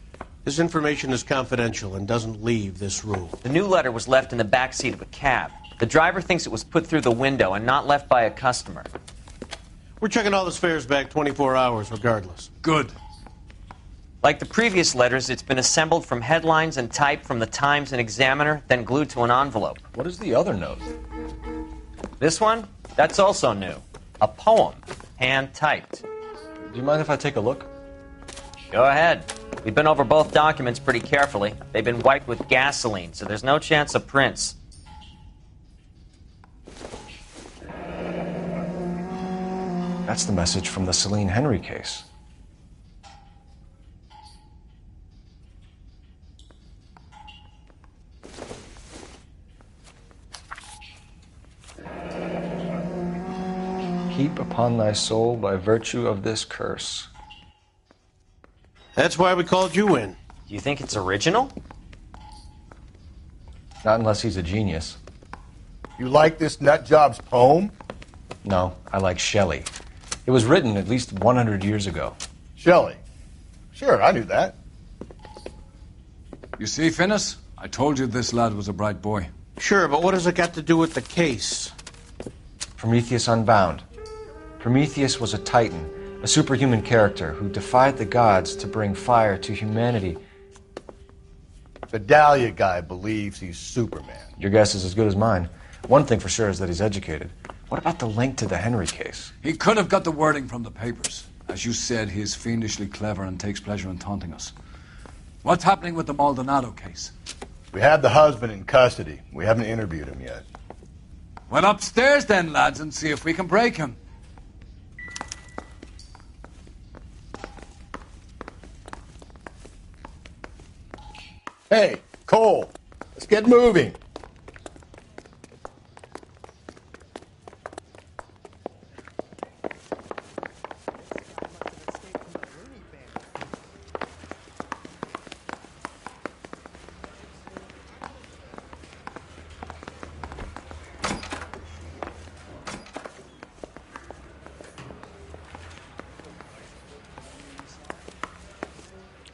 This information is confidential and doesn't leave this room. The new letter was left in the back seat of a cab. The driver thinks it was put through the window and not left by a customer. We're checking all the fares back 24 hours regardless. Good. Like the previous letters, it's been assembled from headlines and typed from the Times and Examiner, then glued to an envelope. What is the other note? This one? That's also new. A poem, hand-typed. Do you mind if I take a look? Go ahead. We've been over both documents pretty carefully. They've been wiped with gasoline, so there's no chance of prints. That's the message from the Celine Henry case. heap upon thy soul by virtue of this curse. That's why we called you in. Do you think it's original? Not unless he's a genius. You like this nutjob's poem? No, I like Shelley. It was written at least 100 years ago. Shelley? Sure, I knew that. You see, Finnis? I told you this lad was a bright boy. Sure, but what has it got to do with the case? Prometheus Unbound. Prometheus was a titan, a superhuman character who defied the gods to bring fire to humanity. The Dahlia guy believes he's Superman. Your guess is as good as mine. One thing for sure is that he's educated. What about the link to the Henry case? He could have got the wording from the papers. As you said, he is fiendishly clever and takes pleasure in taunting us. What's happening with the Maldonado case? We have the husband in custody. We haven't interviewed him yet. Well, upstairs then, lads, and see if we can break him. Hey, Cole, let's get moving.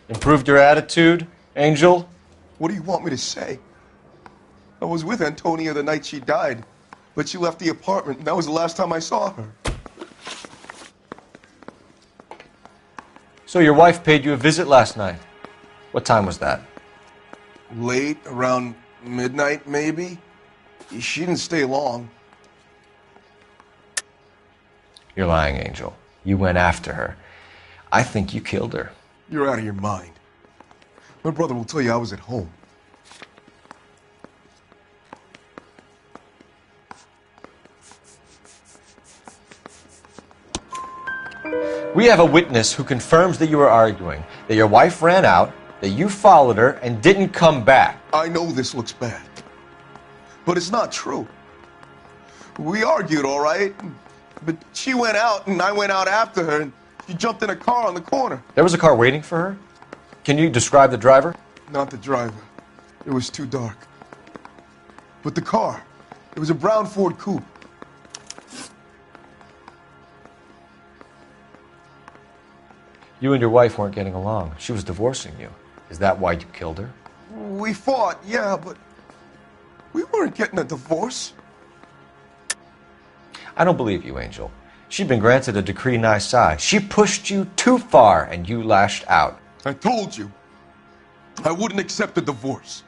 Improved your attitude, Angel? What do you want me to say? I was with Antonia the night she died, but she left the apartment, and that was the last time I saw her. So your wife paid you a visit last night. What time was that? Late, around midnight, maybe? She didn't stay long. You're lying, Angel. You went after her. I think you killed her. You're out of your mind. My brother will tell you I was at home. We have a witness who confirms that you were arguing, that your wife ran out, that you followed her, and didn't come back. I know this looks bad, but it's not true. We argued, all right, but she went out, and I went out after her, and she jumped in a car on the corner. There was a car waiting for her? Can you describe the driver? Not the driver. It was too dark. But the car, it was a brown Ford Coupe. You and your wife weren't getting along. She was divorcing you. Is that why you killed her? We fought, yeah, but we weren't getting a divorce. I don't believe you, Angel. She'd been granted a decree nisi. She pushed you too far, and you lashed out. I told you, I wouldn't accept a divorce.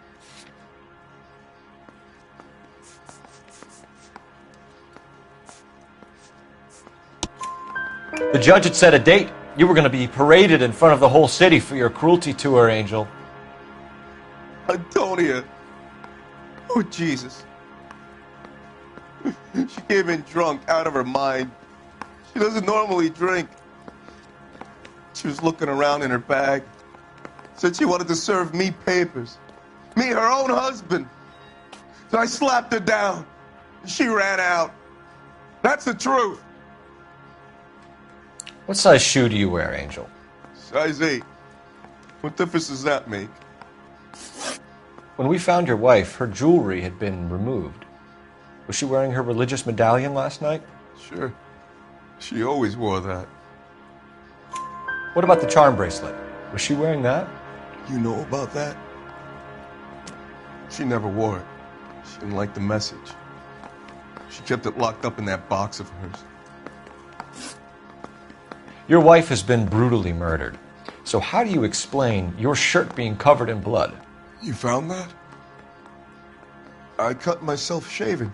The judge had set a date. You were going to be paraded in front of the whole city for your cruelty to her, Angel. Antonia. Oh, Jesus. She came in drunk, out of her mind. She doesn't normally drink. She was looking around in her bag. Said she wanted to serve me papers. Me, her own husband. So I slapped her down. She ran out. That's the truth. What size shoe do you wear, Angel? Size 8. What difference does that make? When we found your wife, her jewelry had been removed. Was she wearing her religious medallion last night? Sure. She always wore that. What about the charm bracelet? Was she wearing that? You know about that? She never wore it. She didn't like the message. She kept it locked up in that box of hers. Your wife has been brutally murdered. So how do you explain your shirt being covered in blood? You found that? I cut myself shaving.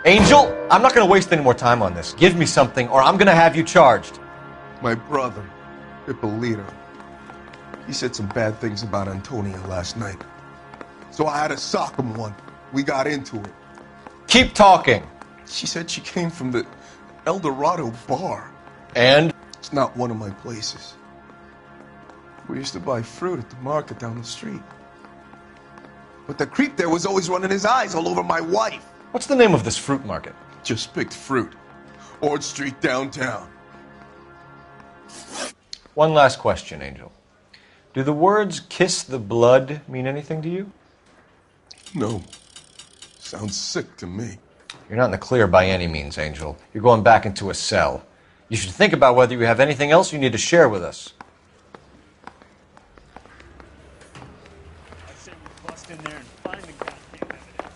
Angel, I'm not going to waste any more time on this. Give me something or I'm going to have you charged. My brother, Ippolito, he said some bad things about Antonia last night. So I had to sock him one. We got into it. Keep talking. She said she came from the El Dorado bar. And? It's not one of my places. We used to buy fruit at the market down the street. But the creep there was always running his eyes all over my wife. What's the name of this fruit market? Just picked fruit. Ord Street downtown. One last question, Angel. Do the words kiss the blood mean anything to you? No. Sounds sick to me. You're not in the clear by any means, Angel. You're going back into a cell. You should think about whether you have anything else you need to share with us. I say we bust in there and find the goddamn evidence.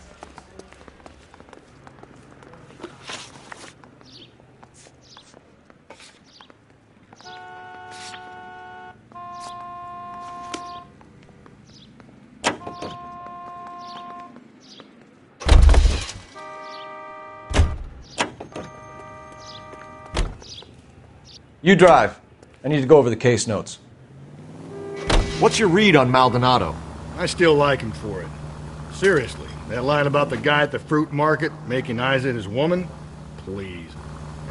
You drive. I need to go over the case notes. What's your read on Maldonado? I still like him for it. Seriously, that line about the guy at the fruit market making eyes at his woman? Please.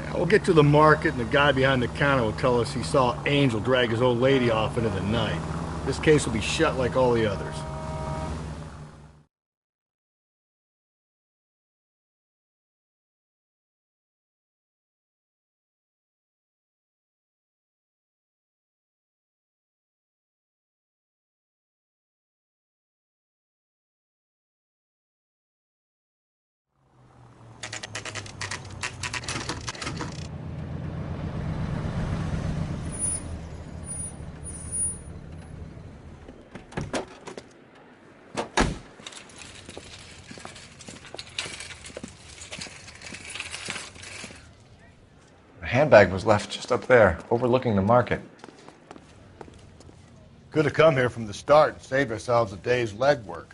Yeah, we'll get to the market and the guy behind the counter will tell us he saw Angel drag his old lady off into the night. This case will be shut like all the others. The handbag was left just up there, overlooking the market. Could have come here from the start and saved ourselves a day's legwork.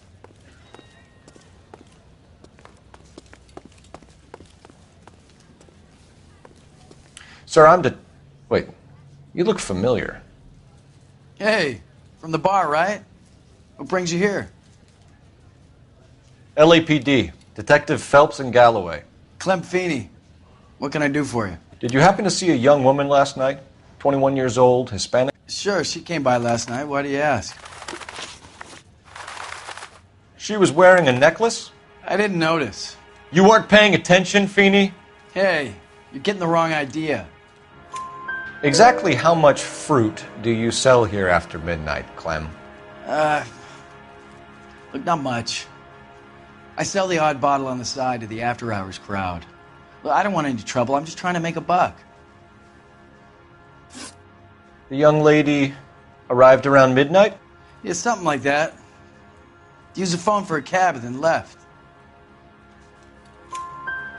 Sir, Wait, you look familiar. Hey, from the bar, right? What brings you here? LAPD, Detective Phelps and Galloway. Clem Feeney. What can I do for you? Did you happen to see a young woman last night? 21 years old, Hispanic? Sure, she came by last night. Why do you ask? She was wearing a necklace? I didn't notice. You weren't paying attention, Feeney? Hey, you're getting the wrong idea. Exactly how much fruit do you sell here after midnight, Clem? Look, not much. I sell the odd bottle on the side to the after-hours crowd. Look, I don't want any trouble. I'm just trying to make a buck. The young lady arrived around midnight? Yeah, something like that. Used the phone for a cab and then left.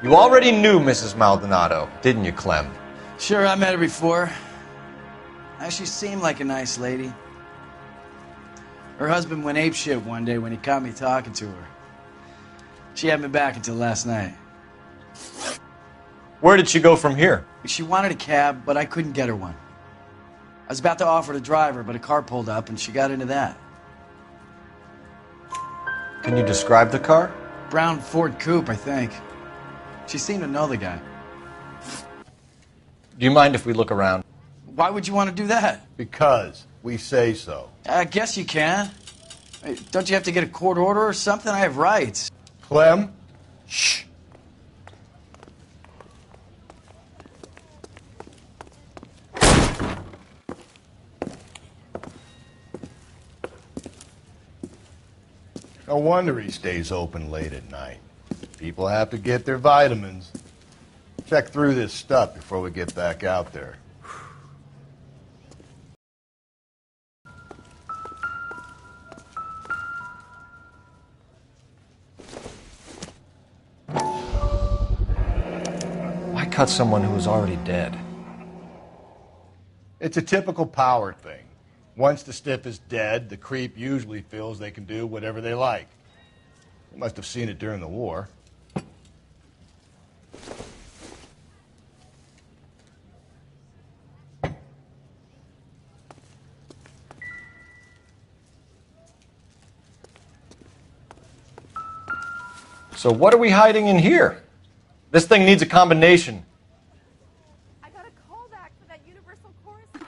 You already knew Mrs. Maldonado, didn't you, Clem? Sure, I met her before. She seemed like a nice lady. Her husband went apeshit one day when he caught me talking to her. She had me back until last night. Where did she go from here? She wanted a cab, but I couldn't get her one. I was about to offer to drive her, but a car pulled up and she got into that. Can you describe the car? Brown Ford Coupe, I think. She seemed to know the guy. Do you mind if we look around? Why would you want to do that? Because we say so. I guess you can. Hey, don't you have to get a court order or something? I have rights. Clem? Shh. No wonder he stays open late at night. People have to get their vitamins. Check through this stuff before we get back out there. Why cut someone who was already dead? It's a typical power thing. Once the stiff is dead, the creep usually feels they can do whatever they like. They must have seen it during the war. So what are we hiding in here? This thing needs a combination. I got a call back for that Universal Chorus line.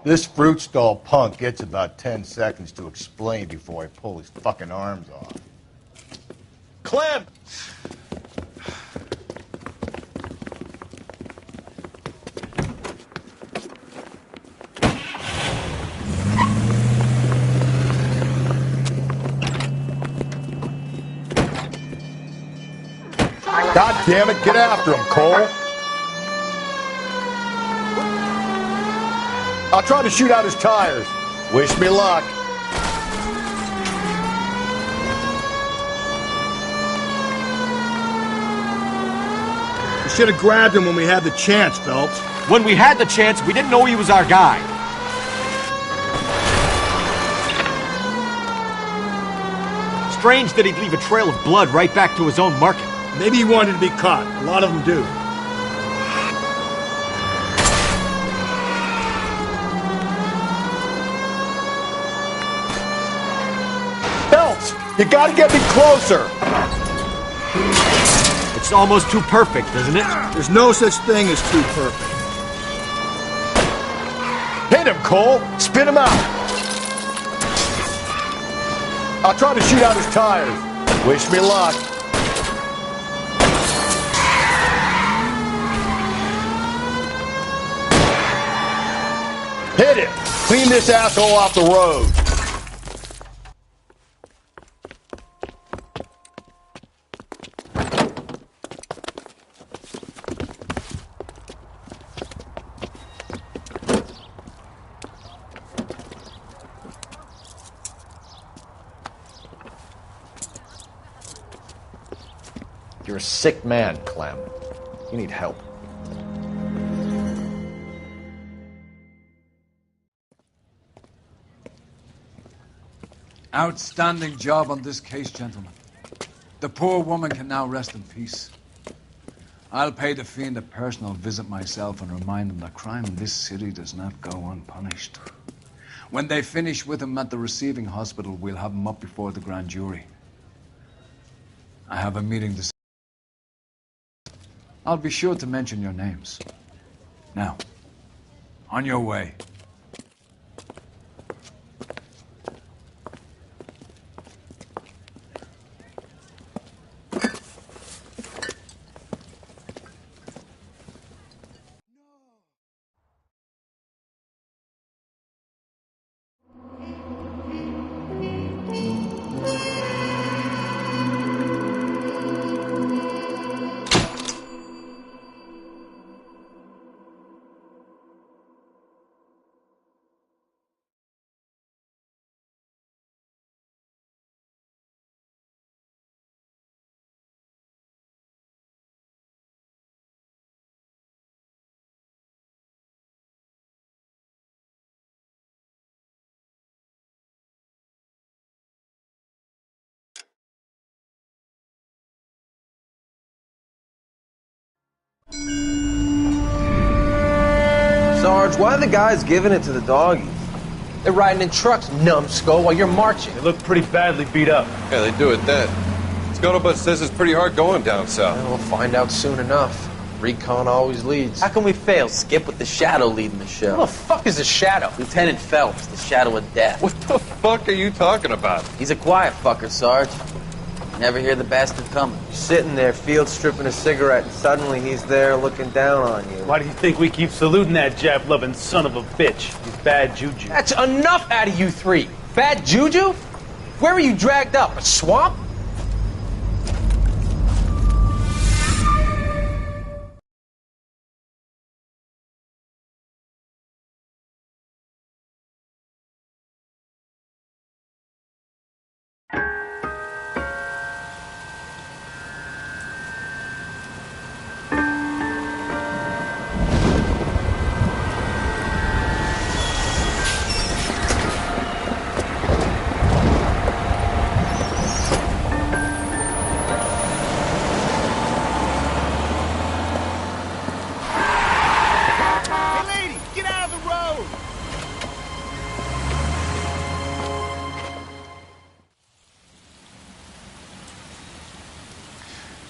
This fruit stall punk gets about 10 seconds to explain before I pull his fucking arms off. Clem! God damn it, get after him, Cole. I'll try to shoot out his tires. Wish me luck. You should have grabbed him when we had the chance, Phelps. When we had the chance, we didn't know he was our guy. Strange that he'd leave a trail of blood right back to his own market. Maybe he wanted to be caught. A lot of them do. Phelps, you gotta get me closer. It's almost too perfect, isn't it? There's no such thing as too perfect. Hit him, Cole. Spin him out. I'll try to shoot out his tires. Wish me luck. Hit him. Clean this asshole off the road. You're a sick man, Clem. You need help. Outstanding job on this case, gentlemen. The poor woman can now rest in peace. I'll pay the fiend a personal visit myself and remind him that crime in this city does not go unpunished. When they finish with him at the receiving hospital, we'll have him up before the grand jury. I have a meeting this. I'll be sure to mention your names. Now, on your way. Sarge, why are the guys giving it to the doggies? They're riding in trucks, numbskull, while you're marching. They look pretty badly beat up. Yeah, they do at that. Scuttlebutt says it's pretty hard going down south. Well, we'll find out soon enough. Recon always leads. How can we fail, Skip, with the Shadow leading the show? Who the fuck is the Shadow? Lieutenant Phelps, the Shadow of Death. What the fuck are you talking about? He's a quiet fucker, Sarge. Never hear the bastard coming. You're sitting there, field stripping a cigarette, and suddenly he's there looking down on you. Why do you think we keep saluting that Jap-loving son of a bitch? He's bad juju. That's enough out of you three. Bad juju? Where were you dragged up? A swamp?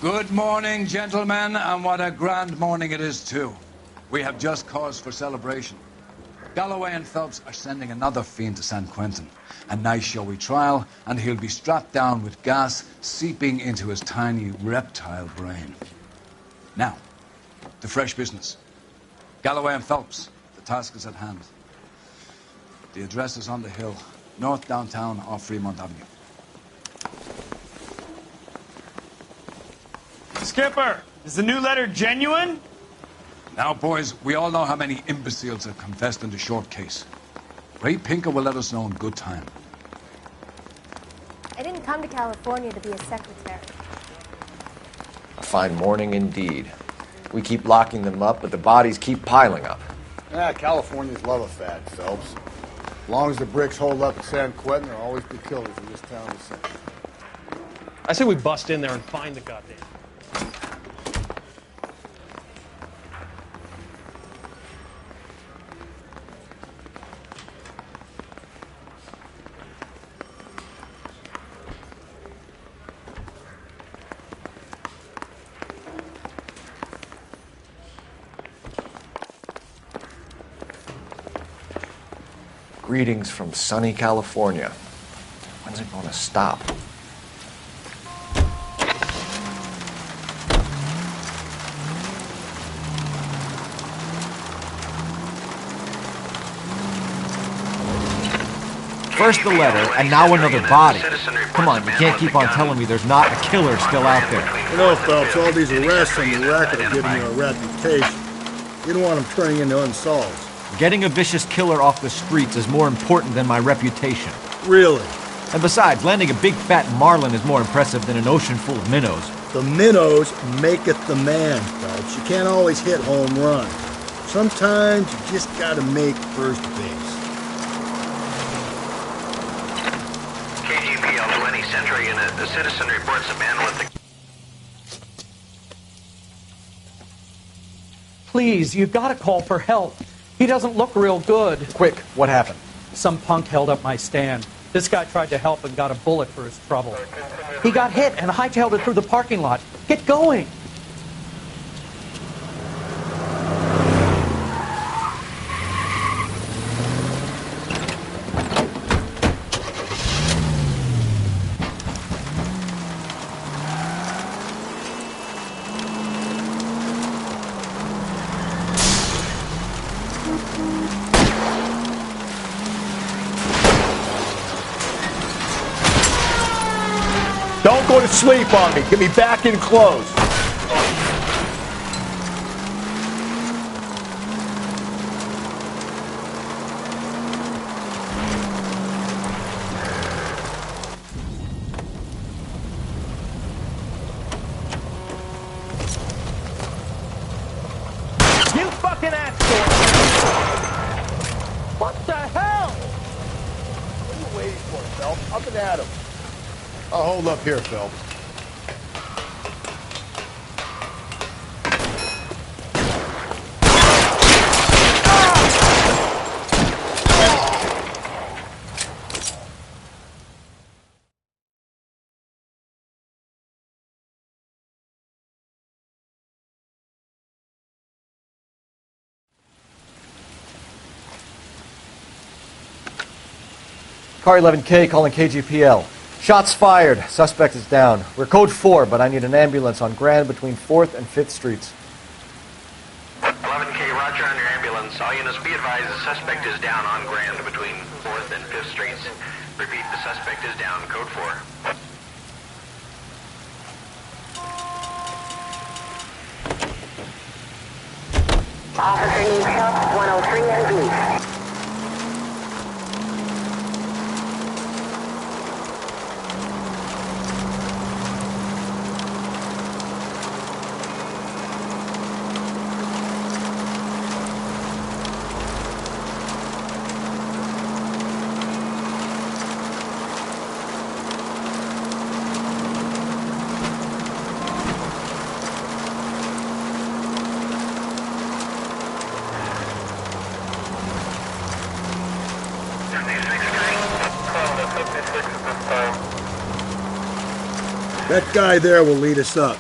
Good morning, gentlemen, and what a grand morning it is, too. We have just cause for celebration. Galloway and Phelps are sending another fiend to San Quentin. A nice showy trial, and he'll be strapped down with gas seeping into his tiny reptile brain. Now, to fresh business. Galloway and Phelps, the task is at hand. The address is on the hill, north downtown off Fremont Avenue. Skipper, is the new letter genuine? Now, boys, we all know how many imbeciles have confessed in the short case. Ray Pinker will let us know in good time. I didn't come to California to be a secretary. A fine morning indeed. We keep locking them up, but the bodies keep piling up. Californians love a fad, Phelps. As long as the bricks hold up at San Quentin, there'll always be killers in this town to sing. I say we bust in there and find the goddamn. Greetings from sunny California. When's it going to stop? First the letter, and now another body. Come on, you can't keep on telling me there's not a killer still out there. You know, Phelps, all these arrests on the record are giving you a reputation. You don't want them turning into unsolved. Getting a vicious killer off the streets is more important than my reputation. Really? And besides, landing a big fat marlin is more impressive than an ocean full of minnows. The minnows maketh the man, Phelps. You can't always hit home runs. Sometimes you just gotta make first base. KGPL 20 Central Unit. The citizen reports a man with the... Please, you gotta call for help. He doesn't look real good. Quick, what happened? Some punk held up my stand. This guy tried to help and got a bullet for his trouble. He got hit and hightailed it through the parking lot. Get going! Don't go to sleep on me. Get me back in close. You fucking asshole! What the hell? What are you waiting for, Phelps? Up and at him. I'll hold up here, Phelps. Car 11K calling KGPL. Shots fired. Suspect is down. We're code 4, but I need an ambulance on Grand between 4th and 5th Streets. 11K, roger on your ambulance. All units be advised the suspect is down on Grand between 4th and 5th Streets. Repeat, the suspect is down. Code 4. Officer needs help, 103 and East. That guy there will lead us up.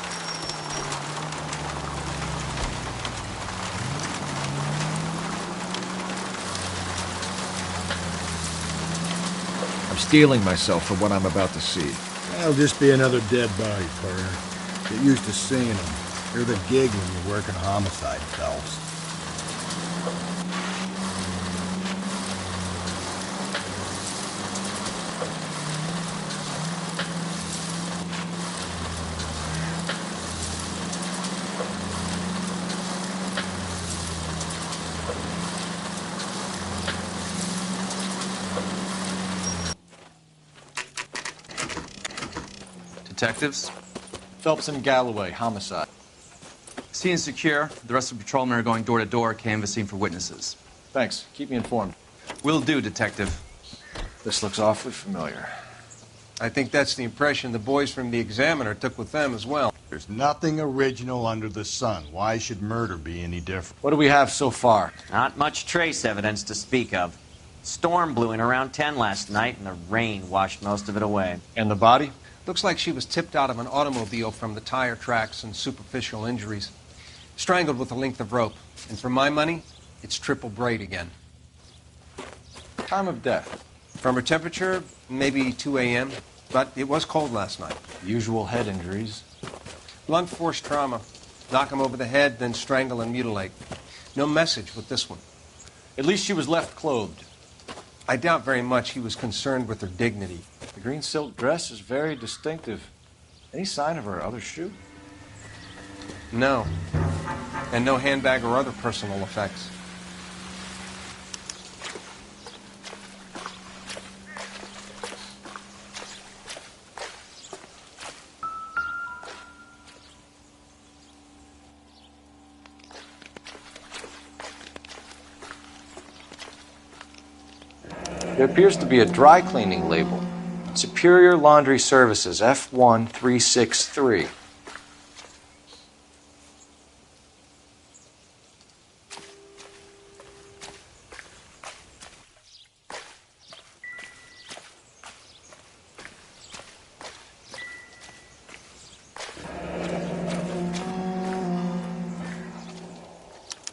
steeling myself for what I'm about to see. That'll just be another dead body, partner. Get used to seeing them. You're the gig when you're working homicide, Phelps. Detectives? Phelps and Galloway, homicide. Scene is secure. The rest of the patrolmen are going door to door, canvassing for witnesses. Thanks. Keep me informed. Will do, Detective. This looks awfully familiar. I think that's the impression the boys from the Examiner took with them as well. There's nothing original under the sun. Why should murder be any different? What do we have so far? Not much trace evidence to speak of. Storm blew in around 10 last night, and the rain washed most of it away. And the body? Looks like she was tipped out of an automobile from the tire tracks and superficial injuries. Strangled with a length of rope. And for my money, it's triple braid again. Time of death? From her temperature, maybe 2 a.m., but it was cold last night. Usual head injuries. Blunt force trauma. Knock him over the head, then strangle and mutilate. No message with this one. At least she was left clothed. I doubt very much he was concerned with her dignity. The green silk dress is very distinctive. Any sign of her other shoe? No. And no handbag or other personal effects. There appears to be a dry cleaning label. Superior Laundry Services, F1363.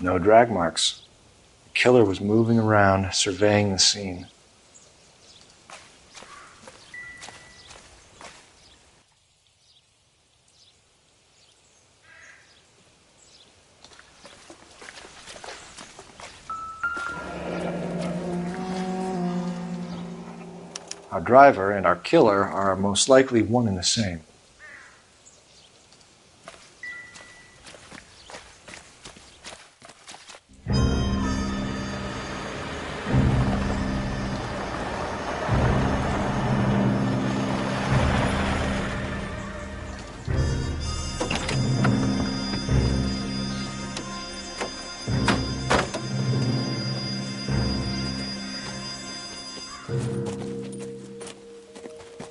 No drag marks. The killer was moving around, surveying the scene. Our driver and our killer are most likely one and the same.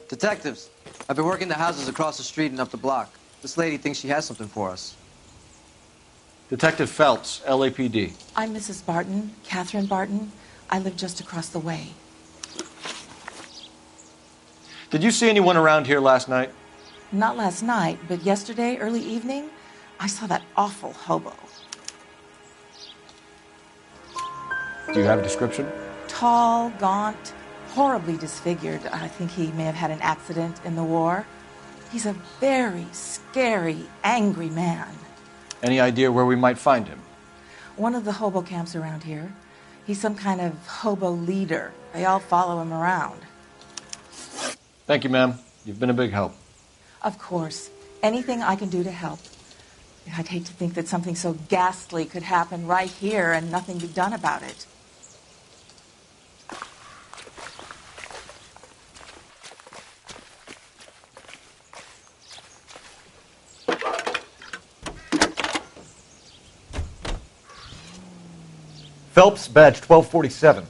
Detectives, I've been working the houses across the street and up the block. This lady thinks she has something for us. Detective Phelps, LAPD. I'm Mrs. Barton, Catherine Barton. I live just across the way. Did you see anyone around here last night? Not last night, but yesterday, early evening, I saw that awful hobo. Do you have a description? Tall, gaunt, horribly disfigured. I think he may have had an accident in the war. He's a very scary, angry man. Any idea where we might find him? One of the hobo camps around here. He's some kind of hobo leader. They all follow him around. Thank you, ma'am. You've been a big help. Of course. Anything I can do to help. I'd hate to think that something so ghastly could happen right here and nothing be done about it. Phelps, badge 1247.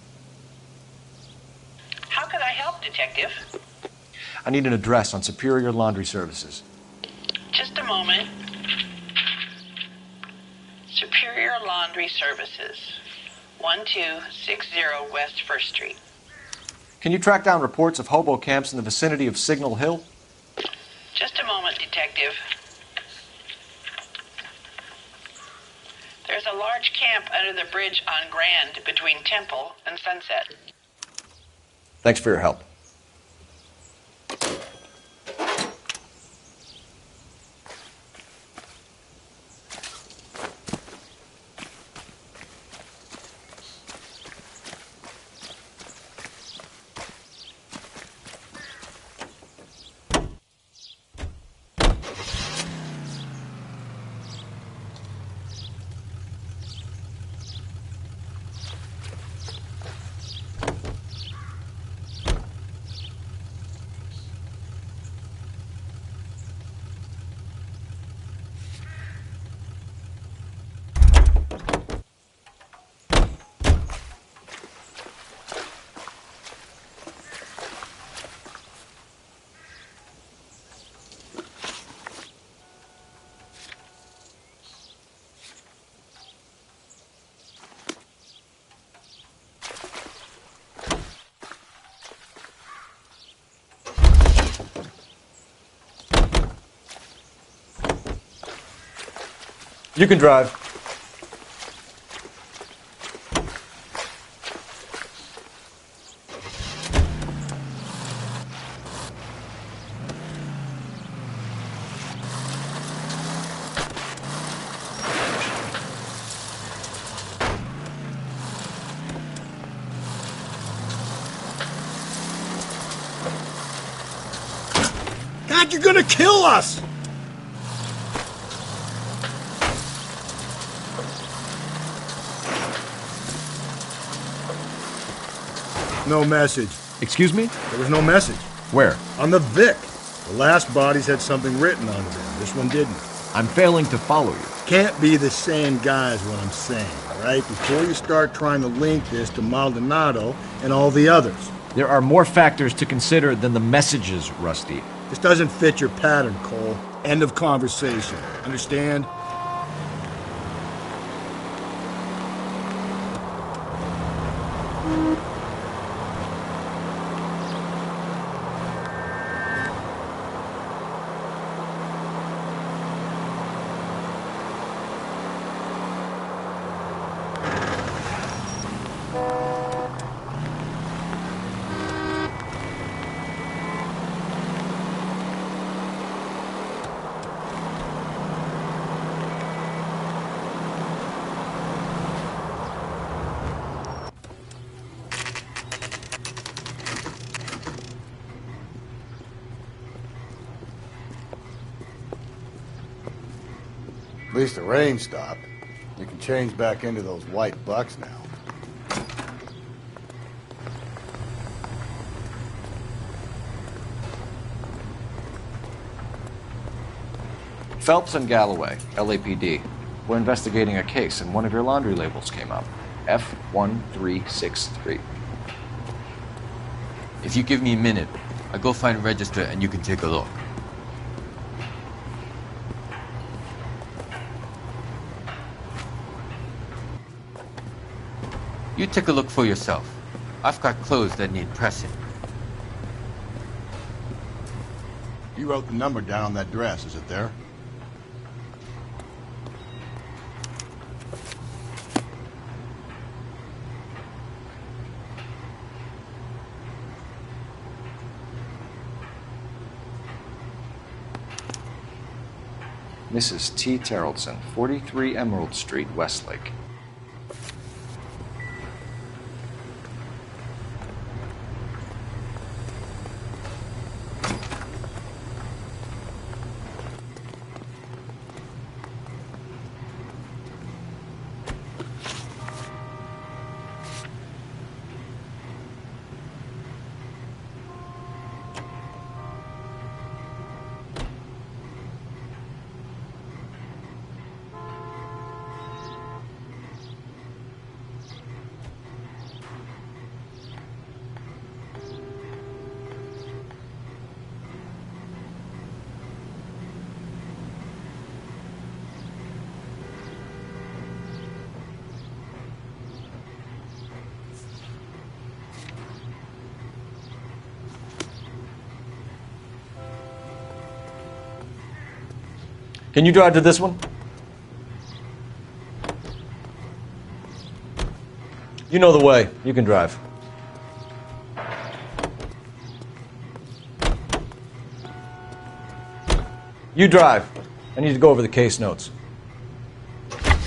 How can I help, Detective? I need an address on Superior Laundry Services. Just a moment. Superior Laundry Services, 1260 West 1st Street. Can you track down reports of hobo camps in the vicinity of Signal Hill? Just a moment, Detective. There's a large camp under the bridge on Grand between Temple and Sunset. Thanks for your help. You can drive. God, you're gonna kill us! No message. Excuse me? There was no message. Where? On the Vic. The last bodies had something written on them. This one didn't. I'm failing to follow you. Can't be the same guy is what I'm saying, all right? Before you start trying to link this to Maldonado and all the others. There are more factors to consider than the messages, Rusty. This doesn't fit your pattern, Cole. End of conversation. Understand? At least the rain stopped. We can change back into those white bucks now. Phelps and Galloway, LAPD. We're investigating a case, and one of your laundry labels came up. F1363. If you give me a minute, I'll go find a register and you can take a look. You take a look for yourself. I've got clothes that need pressing. You wrote the number down on that dress, is it there? Mrs. T. Terrellson, 43 Emerald Street, Westlake. Can you drive to this one? You know the way. You can drive. You drive. I need to go over the case notes.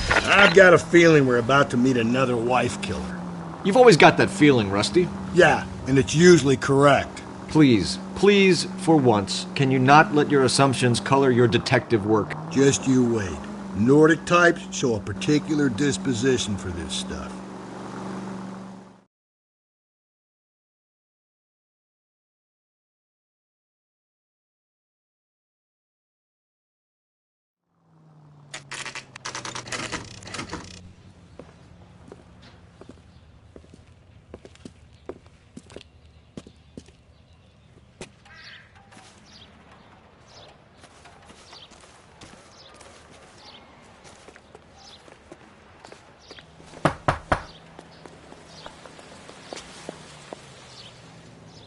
I've got a feeling we're about to meet another wife killer. You've always got that feeling, Rusty. Yeah, and it's usually correct. Please, please, for once, can you not let your assumptions color your detective work? Just you wait. Nordic types show a particular disposition for this stuff.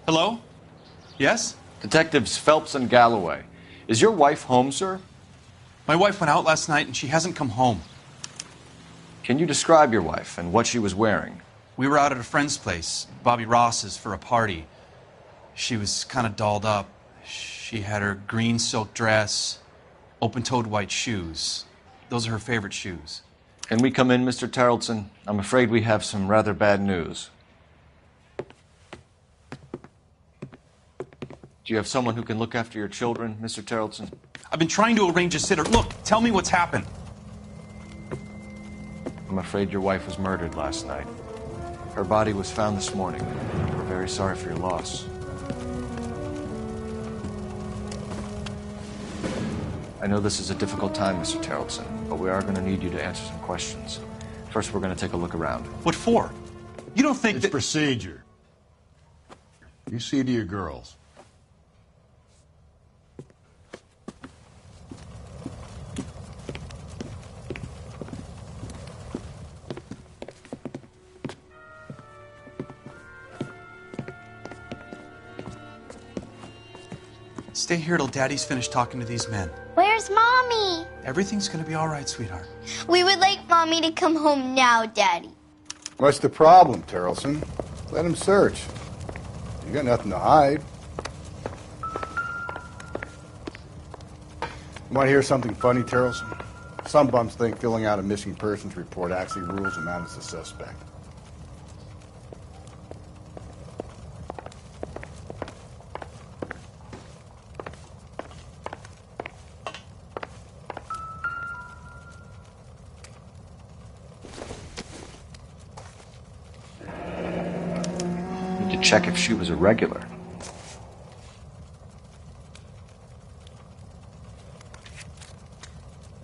Hello? Yes? Detectives Phelps and Galloway. Is your wife home, sir? My wife went out last night and she hasn't come home. Can you describe your wife and what she was wearing? We were out at a friend's place, Bobby Ross's, for a party. She was kind of dolled up. She had her green silk dress, open-toed white shoes. Those are her favorite shoes. Can we come in, Mr. Tarleton? I'm afraid we have some rather bad news. Do you have someone who can look after your children, Mr. Tarleton? I've been trying to arrange a sitter. Look, tell me what's happened. I'm afraid your wife was murdered last night. Her body was found this morning. We're very sorry for your loss. I know this is a difficult time, Mr. Tarleton, but we are going to need you to answer some questions. First, we're going to take a look around. What for? You don't think it's that... procedure. You see to your girls. Stay here till Daddy's finished talking to these men. Where's Mommy? Everything's gonna be all right, sweetheart. We would like Mommy to come home now, Daddy. What's the problem, Tarleton? Let him search. You got nothing to hide. You want to hear something funny, Tarleton? Some bums think filling out a missing persons report actually rules him out as a suspect. Check if she was a regular.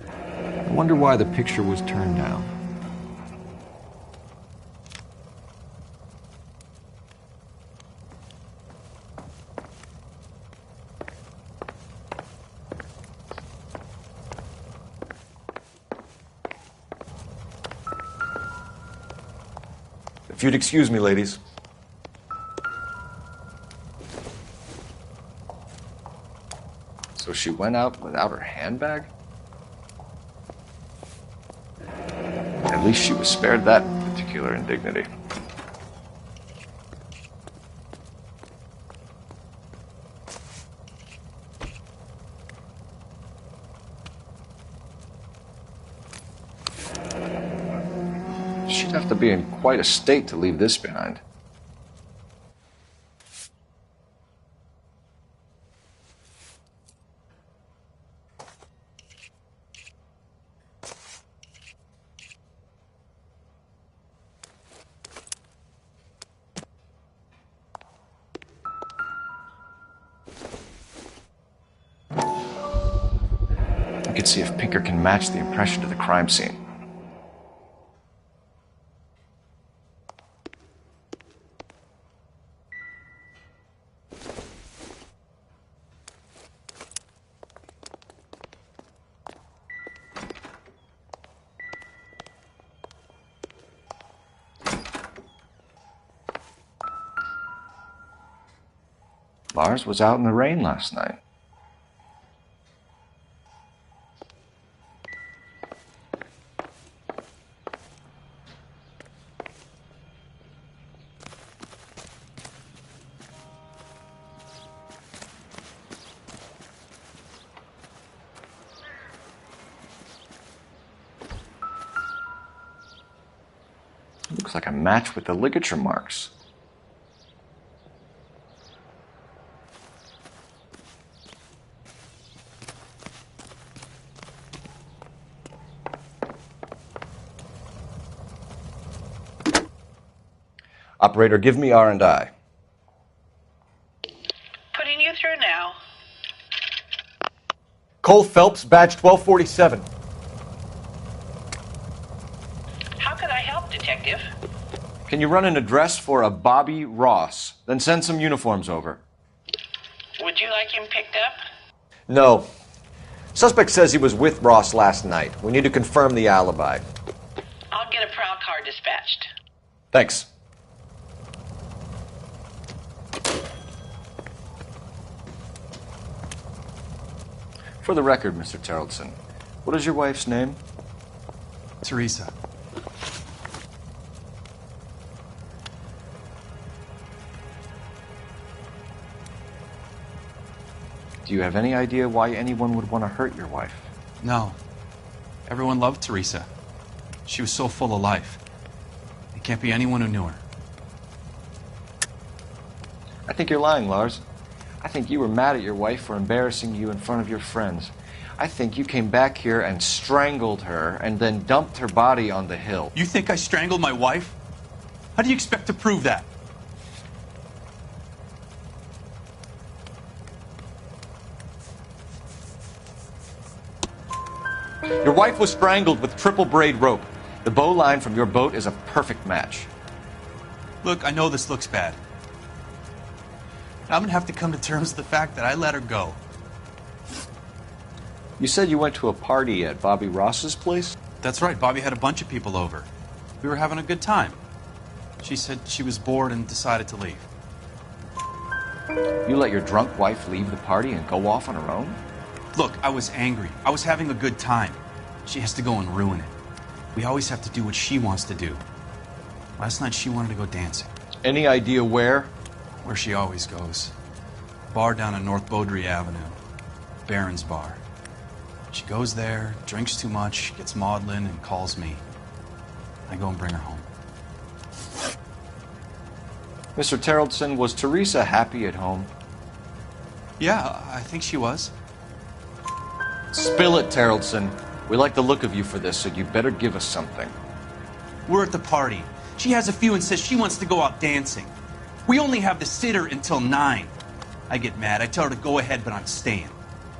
I wonder why the picture was turned down. If you'd excuse me, ladies. So she went out without her handbag? At least she was spared that particular indignity. She'd have to be in quite a state to leave this behind. See if Pinker can match the impression to the crime scene. Lars was out in the rain last night. Looks like a match with the ligature marks. Operator, give me R&I. Putting you through now. Cole Phelps, badge 1247. How can I help, Detective? Can you run an address for a Bobby Ross? Then send some uniforms over. Would you like him picked up? No. Suspect says he was with Ross last night. We need to confirm the alibi. I'll get a prowl car dispatched. Thanks. For the record, Mr. Tarleton, What is your wife's name? Teresa. Do you have any idea why anyone would want to hurt your wife? No. Everyone loved Teresa. She was so full of life. It can't be anyone who knew her. I think you're lying, Lars. I think you were mad at your wife for embarrassing you in front of your friends. I think you came back here and strangled her and then dumped her body on the hill. You think I strangled my wife? How do you expect to prove that? Your wife was strangled with triple braid rope. The bow line from your boat is a perfect match. Look, I know this looks bad. I'm gonna have to come to terms with the fact that I let her go. You said you went to a party at Bobby Ross's place? That's right, Bobby had a bunch of people over. We were having a good time. She said she was bored and decided to leave. You let your drunk wife leave the party and go off on her own? Look, I was angry. I was having a good time. She has to go and ruin it. We always have to do what she wants to do. Last night she wanted to go dancing. Any idea where? Where she always goes. Bar down on North Beaudry Avenue. Barron's Bar. She goes there, drinks too much, gets maudlin, and calls me. I go and bring her home. Mr. Terrellson, was Teresa happy at home? Yeah, I think she was. Spill it, Terrellson. We like the look of you for this, so you better give us something. We're at the party. She has a few and says she wants to go out dancing. We only have the sitter until 9. I get mad. I tell her to go ahead, but I'm staying.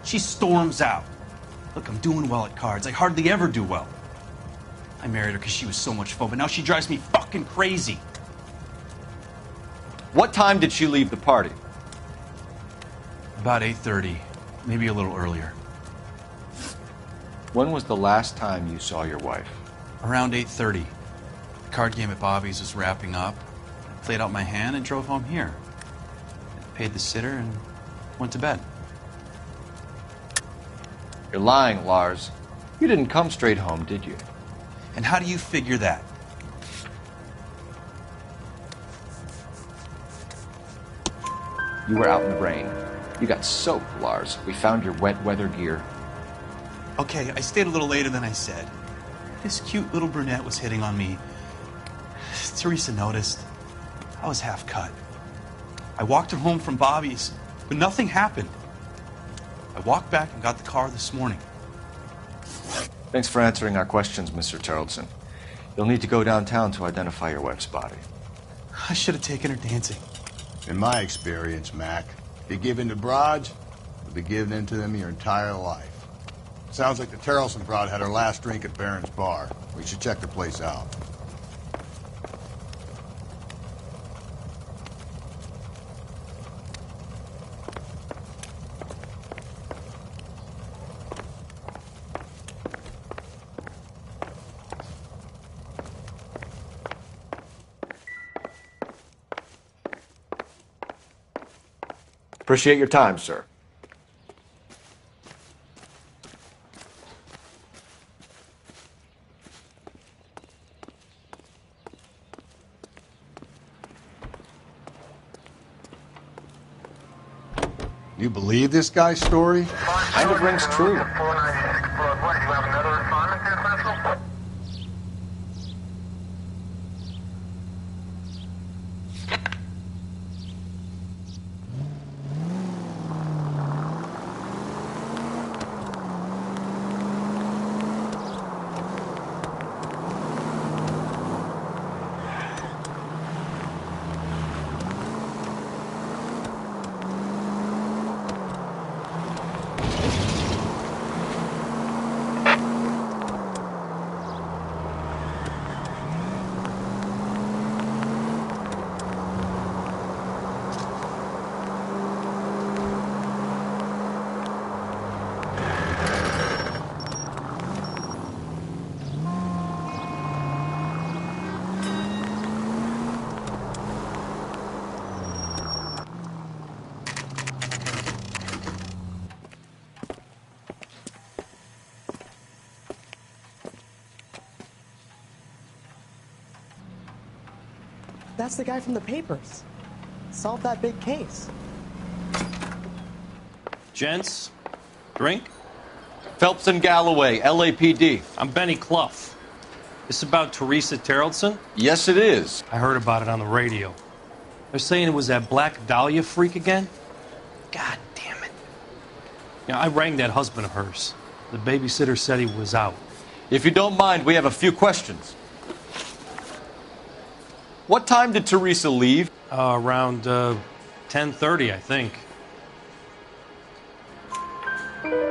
She storms out. Look, I'm doing well at cards. I hardly ever do well. I married her because she was so much fun, but now she drives me fucking crazy. What time did she leave the party? About 8:30, maybe a little earlier. When was the last time you saw your wife? Around 8:30. The card game at Bobby's was wrapping up. I played out my hand and drove home here. I paid the sitter and went to bed. You're lying, Lars. You didn't come straight home, did you? And how do you figure that? You were out in the rain. You got soaked, Lars. We found your wet weather gear. Okay, I stayed a little later than I said. This cute little brunette was hitting on me. Teresa noticed. I was half cut. I walked her home from Bobby's, but nothing happened. I walked back and got the car this morning. Thanks for answering our questions, Mr. Terrellson. You'll need to go downtown to identify your wife's body. I should have taken her dancing. In my experience, Mac, if you give in to broads, you'll be giving in to them your entire life. Sounds like the Terrellson broad had her last drink at Barron's Bar. We should check the place out. Appreciate your time, sir. You believe this guy's story? Kind of rings true. That's the guy from the papers. Solved that big case. Gents, drink? Phelps and Galloway, LAPD. I'm Benny Clough. This about Teresa Terrellson? Yes, it is. I heard about it on the radio. They're saying it was that Black Dahlia freak again? God damn it. I rang that husband of hers. The babysitter said he was out. If you don't mind, we have a few questions. What time did Teresa leave? Around 10:30, I think.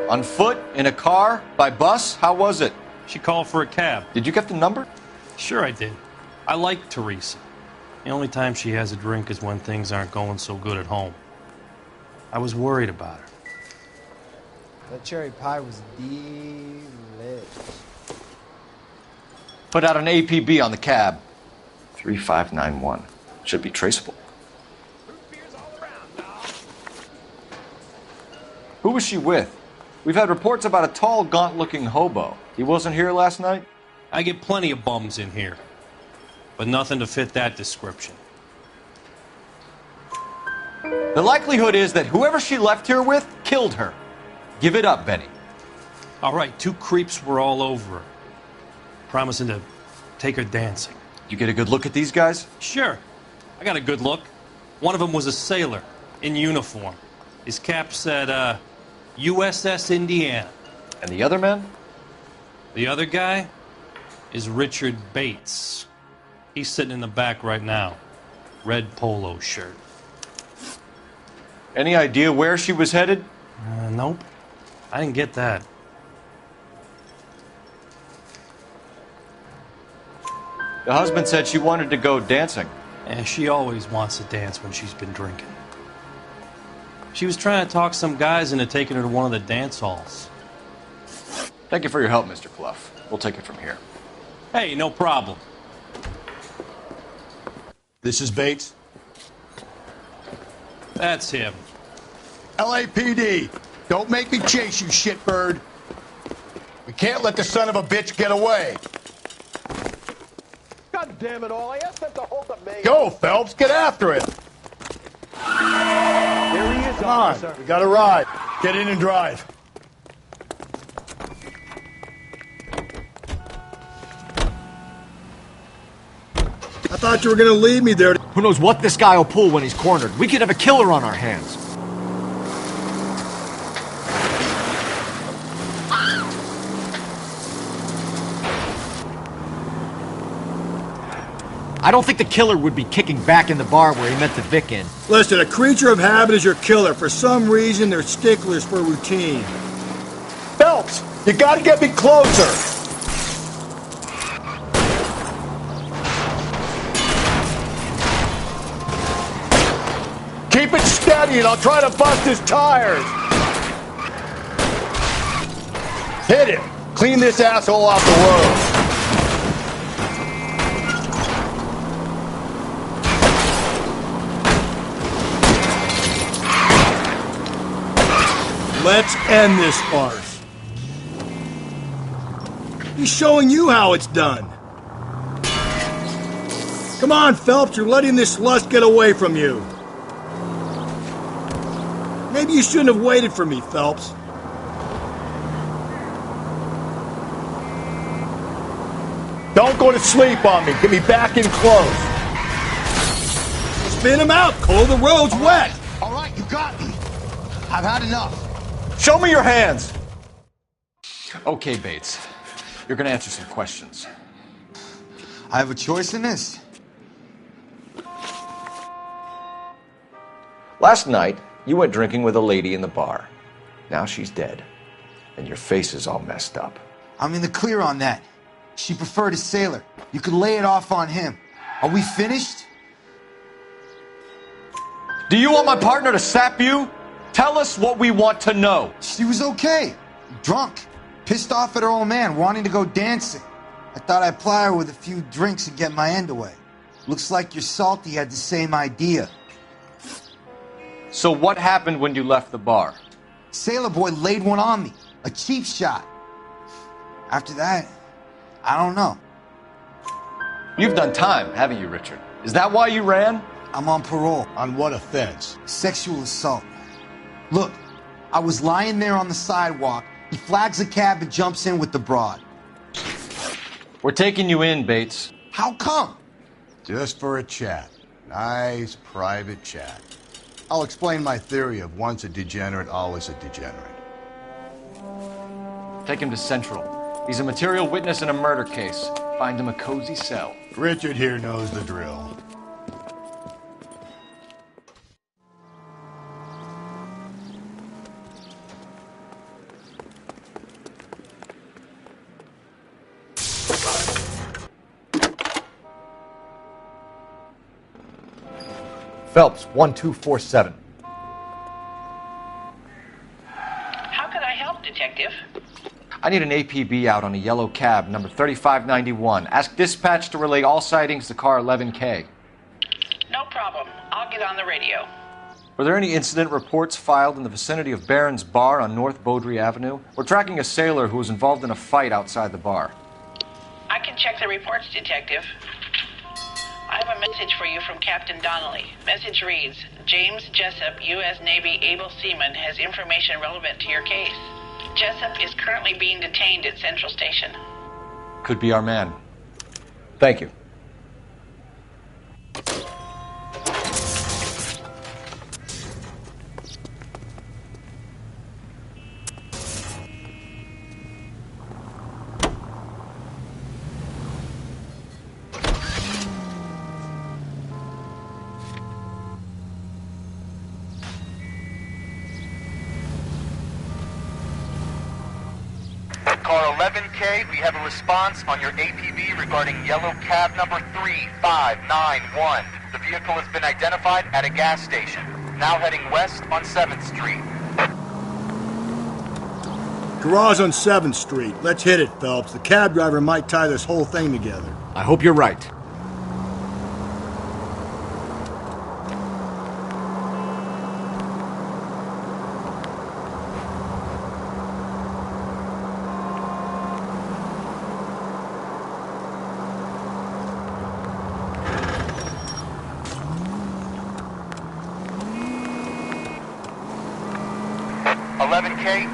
On foot? In a car? By bus? How was it? She called for a cab. Did you get the number? Sure I did. I like Teresa. The only time she has a drink is when things aren't going so good at home. I was worried about her. That cherry pie was delish. Put out an APB on the cab. 3591. Should be traceable. Who was she with? We've had reports about a tall, gaunt-looking hobo. He wasn't here last night? I get plenty of bums in here, but nothing to fit that description. The likelihood is that whoever she left here with killed her. Give it up, Benny. All right, 2 creeps were all over her, promising to take her dancing. You get a good look at these guys? Sure. I got a good look. One of them was a sailor in uniform. His cap said, USS Indiana. And the other man? The other guy is Richard Bates. He's sitting in the back right now. Red polo shirt. Any idea where she was headed? Nope. I didn't get that. The husband said she wanted to go dancing. And she always wants to dance when she's been drinking. She was trying to talk some guys into taking her to one of the dance halls. Thank you for your help, Mr. Clough. We'll take it from here. Hey, no problem. This is Bates. That's him. LAPD, don't make me chase you, shitbird. We can't let the son of a bitch get away. God damn it all, I asked them to hold the mail. Go, Phelps, get after it. There he is, Come on, officer. we got a ride. Get in and drive. I thought you were gonna leave me there. Who knows what this guy will pull when he's cornered? We could have a killer on our hands. I don't think the killer would be kicking back in the bar where he met the Vic in. Listen, a creature of habit is your killer. For some reason, they're sticklers for routine. Phelps, you gotta get me closer. Keep it steady and I'll try to bust his tires. Hit him. Clean this asshole off the road. Let's end this farce. He's showing you how it's done. Come on, Phelps, you're letting this lust get away from you. Maybe you shouldn't have waited for me, Phelps. Don't go to sleep on me. Get me back in close. Spin him out, Cole. The road's wet. All right, you got me. I've had enough. Show me your hands! Okay, Bates. You're gonna answer some questions. I have a choice in this. Last night, you went drinking with a lady in the bar. Now she's dead. And your face is all messed up. I'm in the clear on that. She preferred a sailor. You could lay it off on him. Are we finished? Do you want my partner to sap you? Tell us what we want to know. She was okay. Drunk. Pissed off at her old man, wanting to go dancing. I thought I'd ply her with a few drinks and get my end away. Looks like your Salty had the same idea. So what happened when you left the bar? Sailor boy laid one on me. A cheap shot. After that, I don't know. You've done time, haven't you, Richard? Is that why you ran? I'm on parole. On what offense? Sexual assault. Look, I was lying there on the sidewalk. He flags a cab and jumps in with the broad. We're taking you in, Bates. How come? Just for a chat. Nice private chat. I'll explain my theory of once a degenerate, always a degenerate. Take him to Central. He's a material witness in a murder case. Find him a cozy cell. Richard here knows the drill. Phelps, 1247. How can I help, Detective? I need an APB out on a yellow cab, number 3591. Ask dispatch to relay all sightings to car 11K. No problem. I'll get on the radio. Were there any incident reports filed in the vicinity of Barron's Bar on North Beaudry Avenue? We're tracking a sailor who was involved in a fight outside the bar. I can check the reports, Detective. I have a message for you from Captain Donnelly. Message reads, James Jessup, U.S. Navy able seaman, has information relevant to your case. Jessup is currently being detained at Central Station. Could be our man. Thank you. Car 11K, we have a response on your APB regarding yellow cab number 3591. The vehicle has been identified at a gas station. Now heading west on 7th Street. Garage on 7th Street. Let's hit it, Phelps. The cab driver might tie this whole thing together. I hope you're right.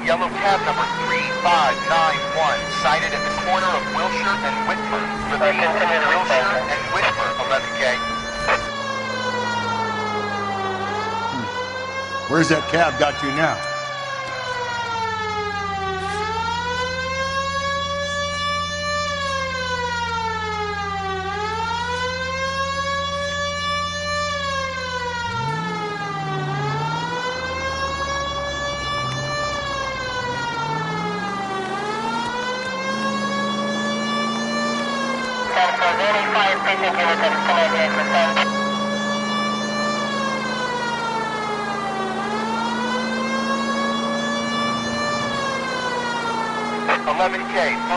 Yellow cab number 3591, sighted at the corner of Wilshire and Whitmer. Repeat, Wilshire and Whitmer, 11K. Where's that cab got to now?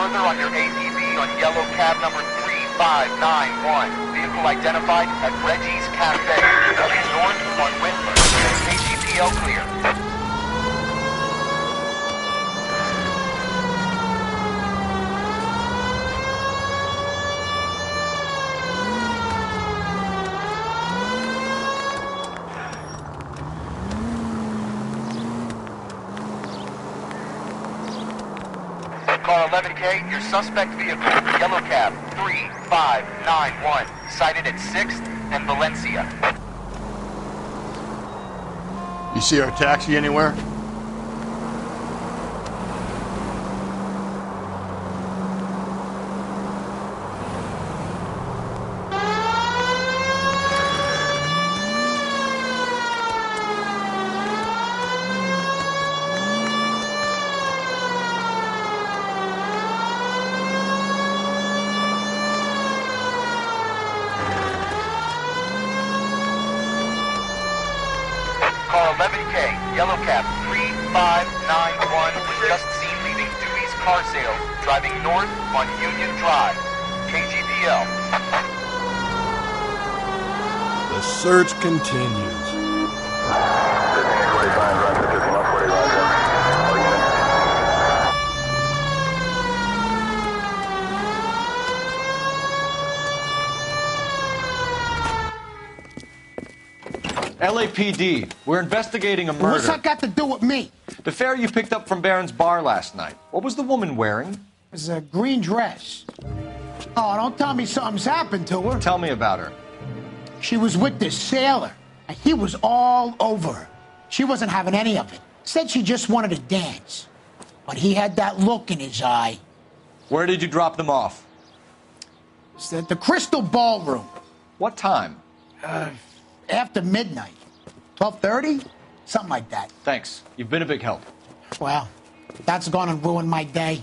Further on your APB on yellow cab number 3591. Vehicle identified at Reggie's Cafe. Heading north on Whitmer. KGPL clear. Car 11K, your suspect vehicle, yellow cab, 3591, sighted at 6th and Valencia. You see our taxi anywhere? Car 11K, yellow cab 3591 was just seen leaving Dewey's Car Sales, driving north on Union Drive. KGPL. The search continues. LAPD, we're investigating a murder. What's that got to do with me? The fare you picked up from Barron's bar last night. What was the woman wearing? It was a green dress. Oh, don't tell me something's happened to her. Tell me about her. She was with this sailor, and he was all over her. She wasn't having any of it. Said she just wanted to dance. But he had that look in his eye. Where did you drop them off? It's at the Crystal Ballroom. What time? After midnight. 12:30? Something like that. Thanks. You've been a big help. Well, that's gone and ruined my day.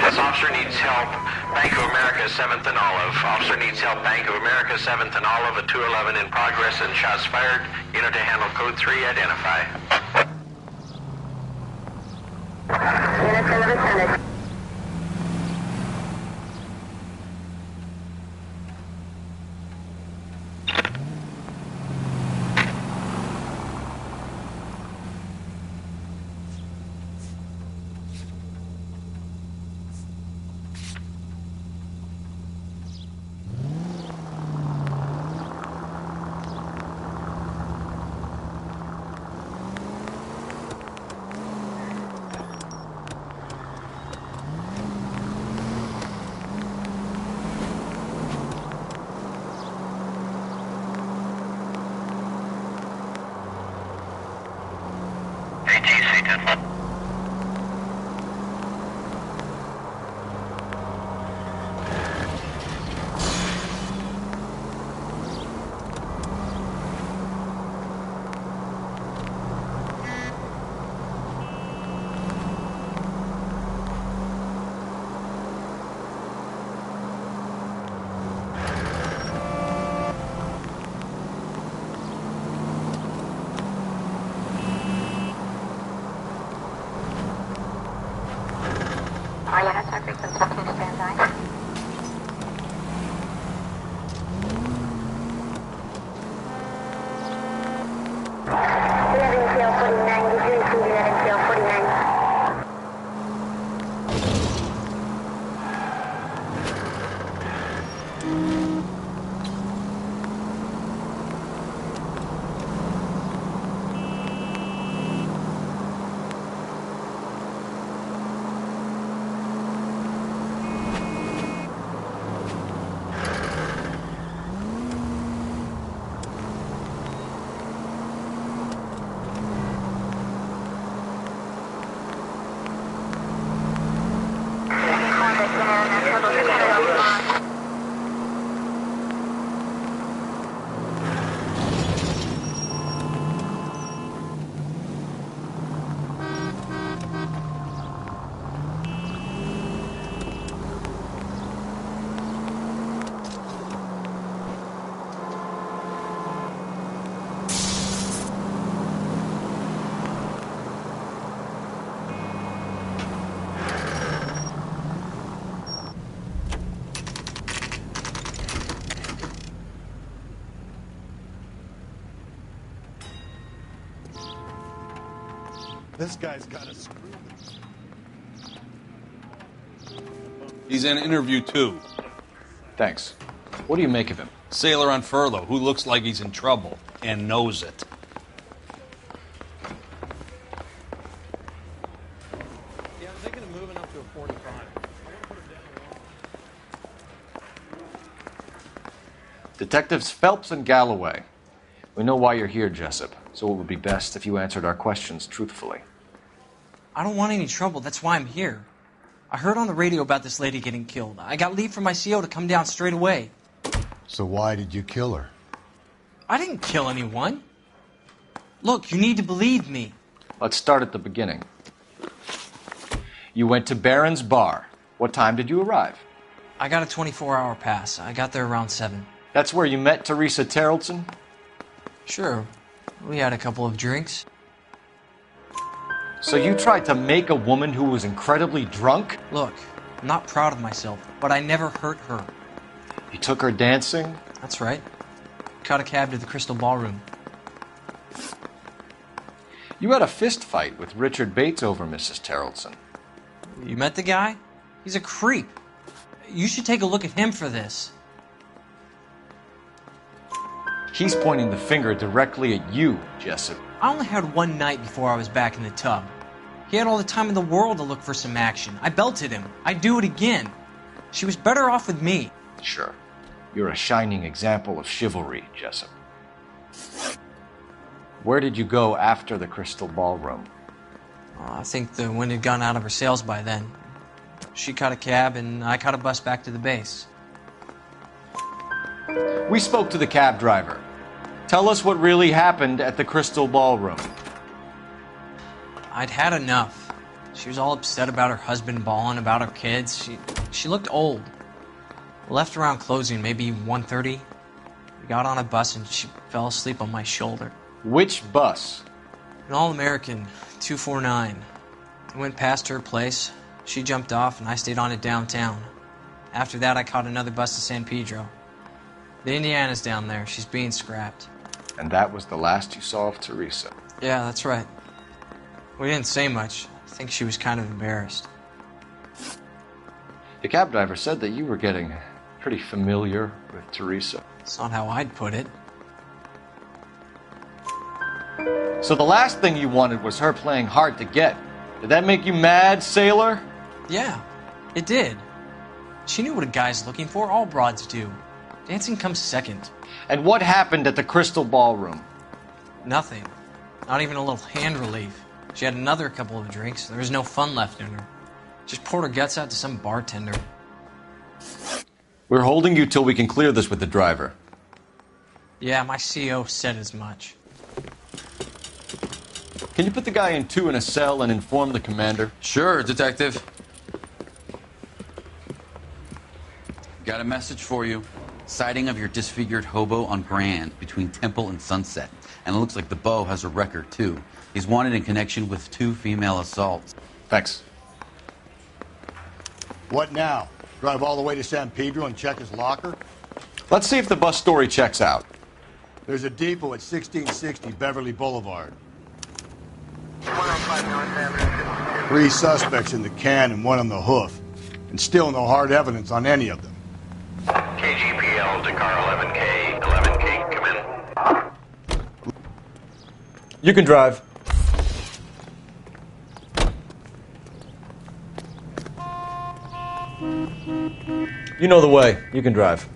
This officer needs help. Bank of America, 7th and Olive. Officer needs help. Bank of America, 7th and Olive, at 211 in progress and shots fired. Unit to handle code 3, identify. Unit to the vicinity. This guy's got a screw. He's in interview 2. Thanks. What do you make of him? Sailor on furlough who looks like he's in trouble and knows it. Yeah, I'm thinking of moving up to a 45. Detectives Phelps and Galloway. We know why you're here, Jessup, so it would be best if you answered our questions truthfully. I don't want any trouble. That's why I'm here. I heard on the radio about this lady getting killed. I got leave from my CO to come down straight away. So why did you kill her? I didn't kill anyone. Look, you need to believe me. Let's start at the beginning. You went to Barron's bar. What time did you arrive? I got a 24-hour pass. I got there around 7. That's where you met Teresa Terrelson? Sure. We had a couple of drinks. So you tried to make a woman who was incredibly drunk? Look, I'm not proud of myself, but I never hurt her. You took her dancing? That's right. Caught a cab to the Crystal Ballroom. You had a fist fight with Richard Bates over Mrs. Terrelson. You met the guy? He's a creep. You should take a look at him for this. He's pointing the finger directly at you, Jessup. I only had one night before I was back in the tub. He had all the time in the world to look for some action. I belted him. I'd do it again. She was better off with me. Sure. You're a shining example of chivalry, Jessup. Where did you go after the Crystal Ballroom? I think the wind had gone out of her sails by then. She caught a cab, and I caught a bus back to the base. We spoke to the cab driver. Tell us what really happened at the Crystal Ballroom. I'd had enough. She was all upset about her husband bawling about her kids. She looked old. Left around closing, maybe 1:30. We got on a bus and she fell asleep on my shoulder. Which bus? An All-American, 249. I went past her place. She jumped off and I stayed on it downtown. After that, I caught another bus to San Pedro. The Indiana's down there. She's being scrapped. And that was the last you saw of Teresa? Yeah, that's right. We didn't say much. I think she was kind of embarrassed. The cab driver said that you were getting pretty familiar with Teresa. It's not how I'd put it. So the last thing you wanted was her playing hard to get. Did that make you mad, sailor? Yeah, it did. She knew what a guy's looking for. All broads do. Dancing comes second. And what happened at the Crystal Ballroom? Nothing. Not even a little hand relief. She had another couple of drinks. There was no fun left in her. Just poured her guts out to some bartender. We're holding you till we can clear this with the driver. Yeah, my CO said as much. Can you put the guy in two in a cell and inform the commander? Sure, Detective. Got a message for you. Sighting of your disfigured hobo on Grand between Temple and Sunset. And it looks like the beau has a record, too. He's wanted in connection with 2 female assaults. Thanks. What now? Drive all the way to San Pedro and check his locker? Let's see if the bus story checks out. There's a depot at 1660 Beverly Boulevard. 3 suspects in the can and 1 on the hoof. And still no hard evidence on any of them. KGPL to car 11K. 11K, come in. You can drive. You know the way. You can drive.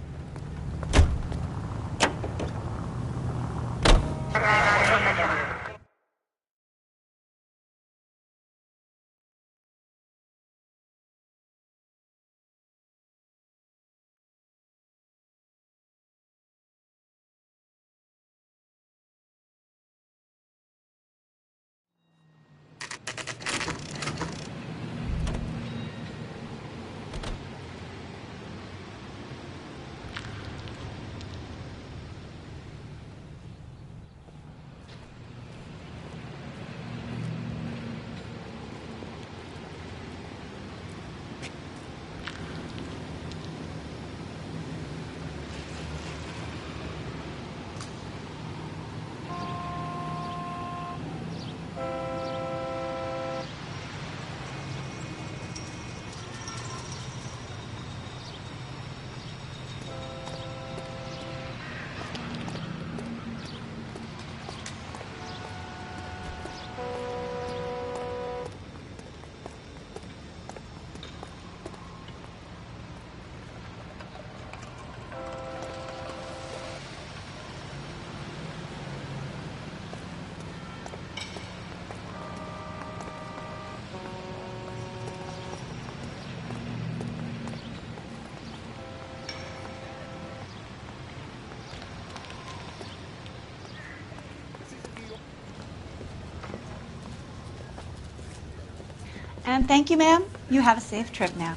And thank you, ma'am. You have a safe trip now.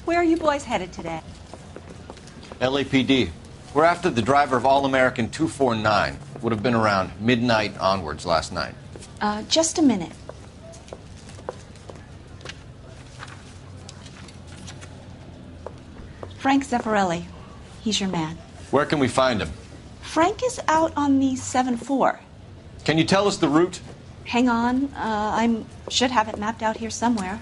Where are you boys headed today? LAPD. We're after the driver of All-American 249. Would have been around midnight onwards last night. Just a minute. Frank Zeffirelli. He's your man. Where can we find him? Frank is out on the 7-4. Can you tell us the route? Hang on. I should have it mapped out here somewhere.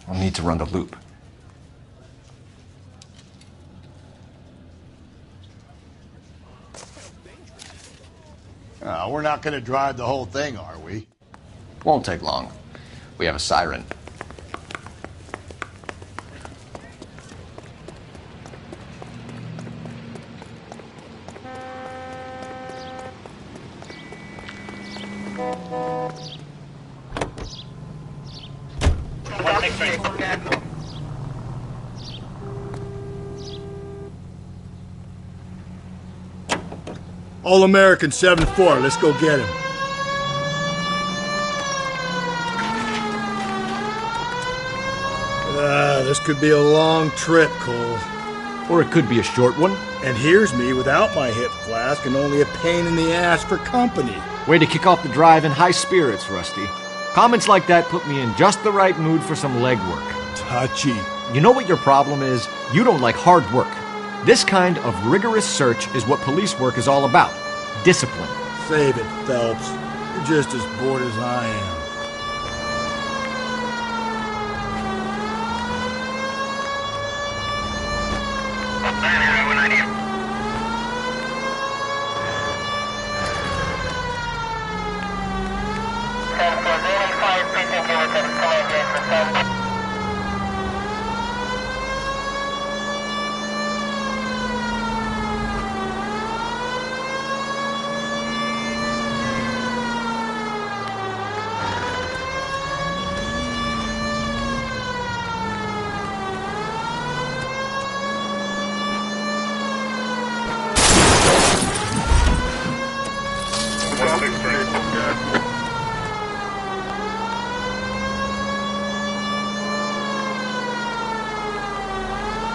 I'll need to run the loop. We're not going to drive the whole thing, are we? Won't take long. We have a siren. All-American 7-4, let's go get him. This could be a long trip, Cole. Or it could be a short one. And here's me without my hip flask and only a pain in the ass for company. Way to kick off the drive in high spirits, Rusty. Comments like that put me in just the right mood for some legwork. Touchy. You know what your problem is? You don't like hard work. This kind of rigorous search is what police work is all about. Discipline. Save it, Phelps. You're just as bored as I am.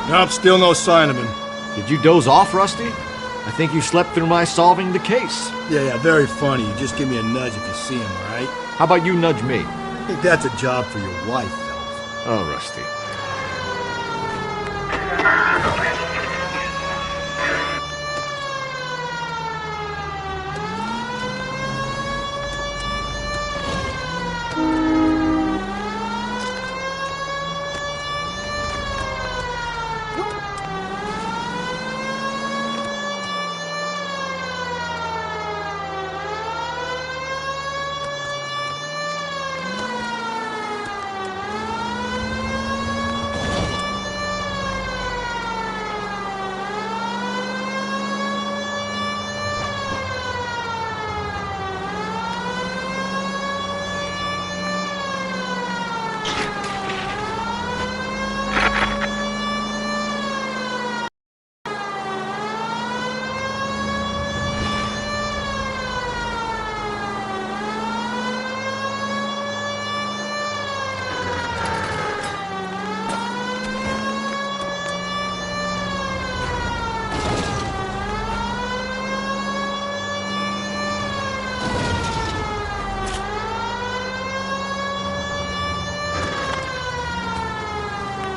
Nope, still no sign of him. Did you doze off, Rusty? I think you slept through my solving the case. Yeah, very funny. You just give me a nudge if you see him, all right? How about you nudge me? I think that's a job for your wife, Phelps. Oh, Rusty.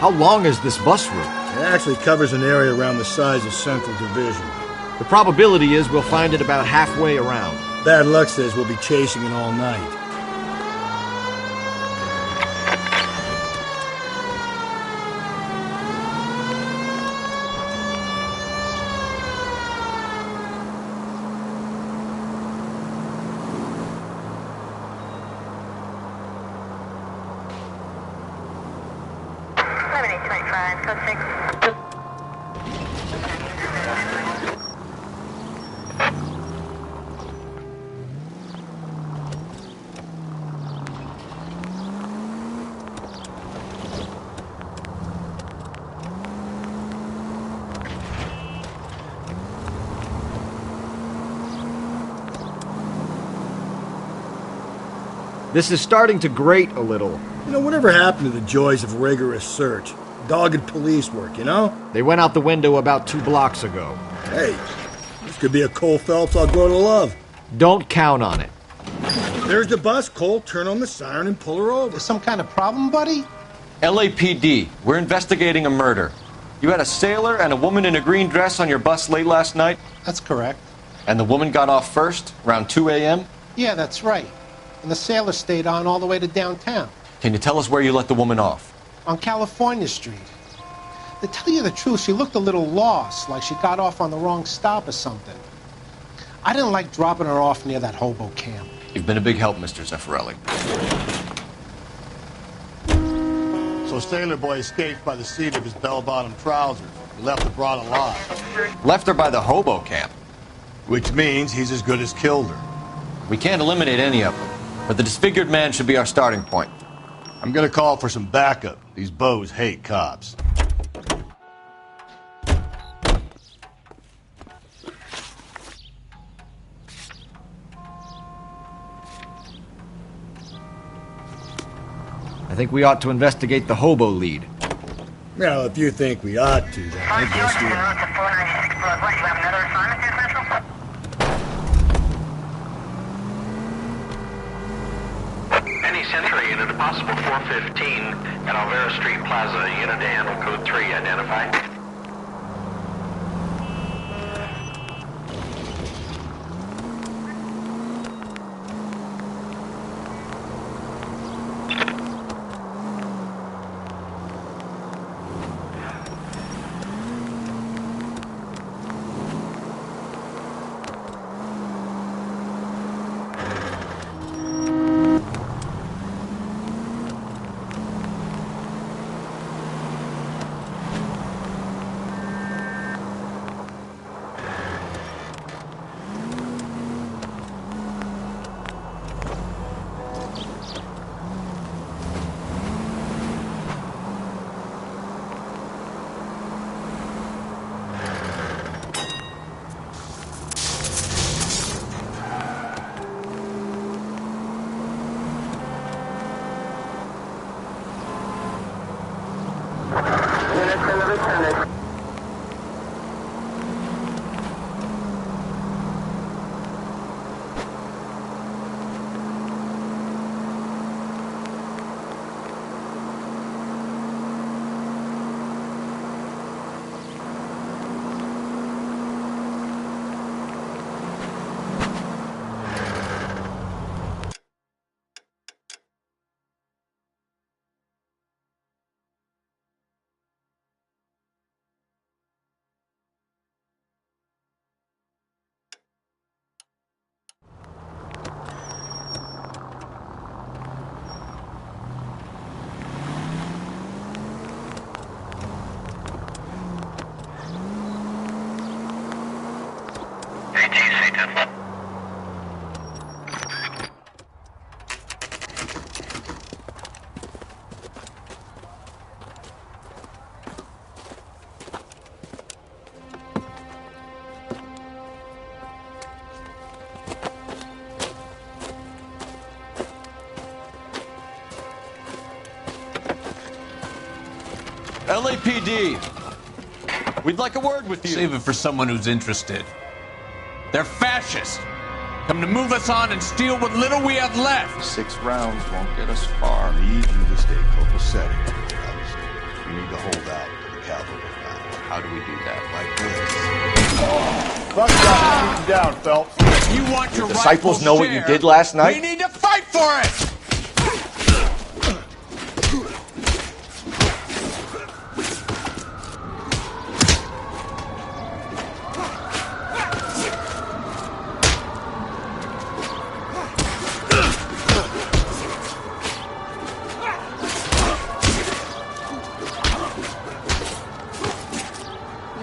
How long is this bus route? It actually covers an area around the size of Central Division. The probability is we'll find it about halfway around. Bad luck says we'll be chasing it all night. This is starting to grate a little. You know, whatever happened to the joys of rigorous search? Dogged police work, you know? They went out the window about 2 blocks ago. Hey, this could be a Cole Phelps I'll grow to love. Don't count on it. There's the bus, Cole. Turn on the siren and pull her over. Some kind of problem, buddy? LAPD, we're investigating a murder. You had a sailor and a woman in a green dress on your bus late last night? That's correct. And the woman got off first, around 2 a.m.? Yeah, that's right. And the sailor stayed on all the way to downtown. Can you tell us where you let the woman off? on California Street. To tell you the truth, she looked a little lost, like she got off on the wrong stop or something. I didn't like dropping her off near that hobo camp. You've been a big help, Mr. Zeffirelli. So Sailor Boy escaped by the seat of his bell-bottom trousers. He left the broad alive. Left her by the hobo camp. Which means he's as good as killed her. We can't eliminate any of them, but the disfigured man should be our starting point. I'm gonna call for some backup. These bows hate cops. I think we ought to investigate the hobo lead. Well, if you think we ought to, then I guess we... Any Century unit, a possible 415 at Alvera Street Plaza. Unit to handle code 3, identify. LAPD, we'd like a word with you. Save it for someone who's interested. They're fascists. Come to move us on and steal what little we have left. 6 rounds won't get us far. I need you to stay copacetic. You need to hold out to the cavalry line. How do we do that? Like this. Fuck that. Shoot him down, Phelps. If you want your disciples know what you did last night? We need to fight for it!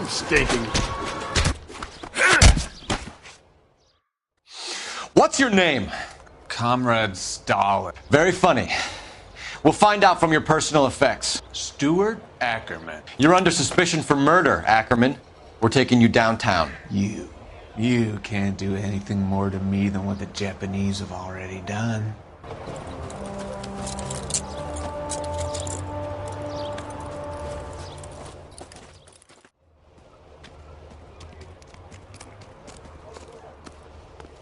Stinking. What's your name? Comrade Stalin. Very funny. We'll find out from your personal effects. Stuart Ackerman. You're under suspicion for murder, Ackerman. We're taking you downtown. You can't do anything more to me than what the Japanese have already done.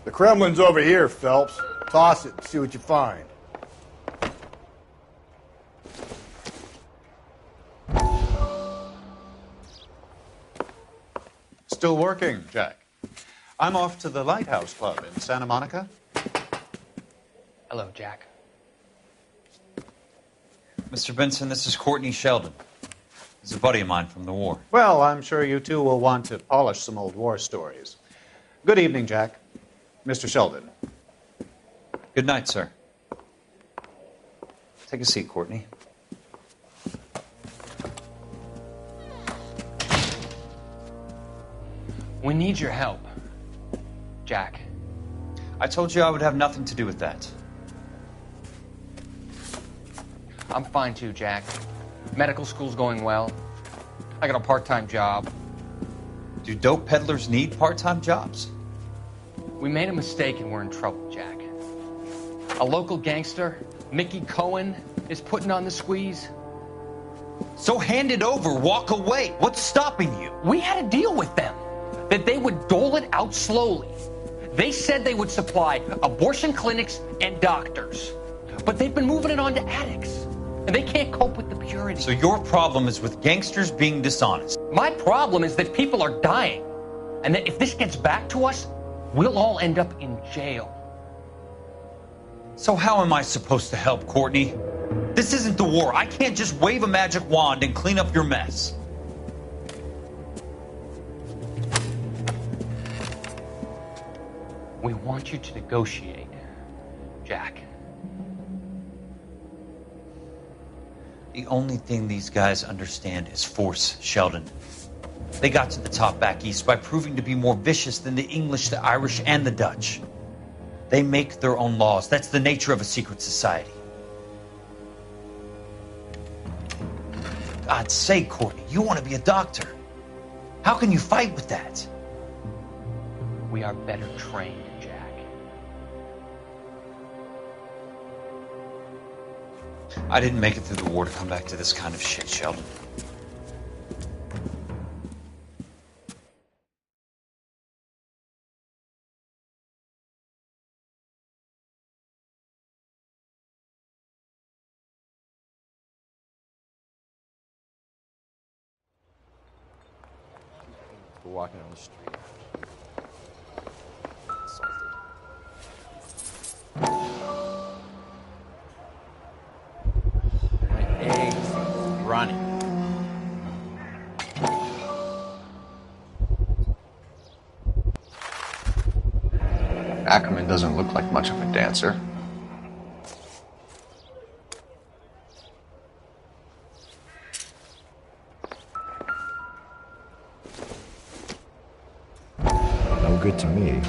The Kremlin's over here, Phelps. Toss it and see what you find. Still working, Jack. I'm off to the Lighthouse Club in Santa Monica. Hello, Jack. Mr. Benson, this is Courtney Sheldon. He's a buddy of mine from the war. Well, I'm sure you two will want to polish some old war stories. Good evening, Jack. Mr. Sheldon. Good night, sir. Take a seat, Courtney. We need your help, Jack. I told you I would have nothing to do with that. I'm fine too, Jack. Medical school's going well. I got a part-time job. Do dope peddlers need part-time jobs? We made a mistake and we're in trouble, Jack. A local gangster, Mickey Cohen, is putting on the squeeze. So hand it over, walk away. What's stopping you? We had a deal with them that they would dole it out slowly. They said they would supply abortion clinics and doctors, but they've been moving it on to addicts, and they can't cope with the purity. So your problem is with gangsters being dishonest? My problem is that people are dying, and that if this gets back to us, we'll all end up in jail. So how am I supposed to help, Courtney? This isn't the war. I can't just wave a magic wand and clean up your mess. We want you to negotiate, Jack. The only thing these guys understand is force, Sheldon. They got to the top back east by proving to be more vicious than the English, the Irish, and the Dutch. They make their own laws. That's the nature of a secret society. God's sake, Courtney, you want to be a doctor. How can you fight with that? We are better trained, Jack. I didn't make it through the war to come back to this kind of shit, Sheldon. We're walking on the street. Eggs running. Ackerman doesn't look like much of a dancer. No good to me.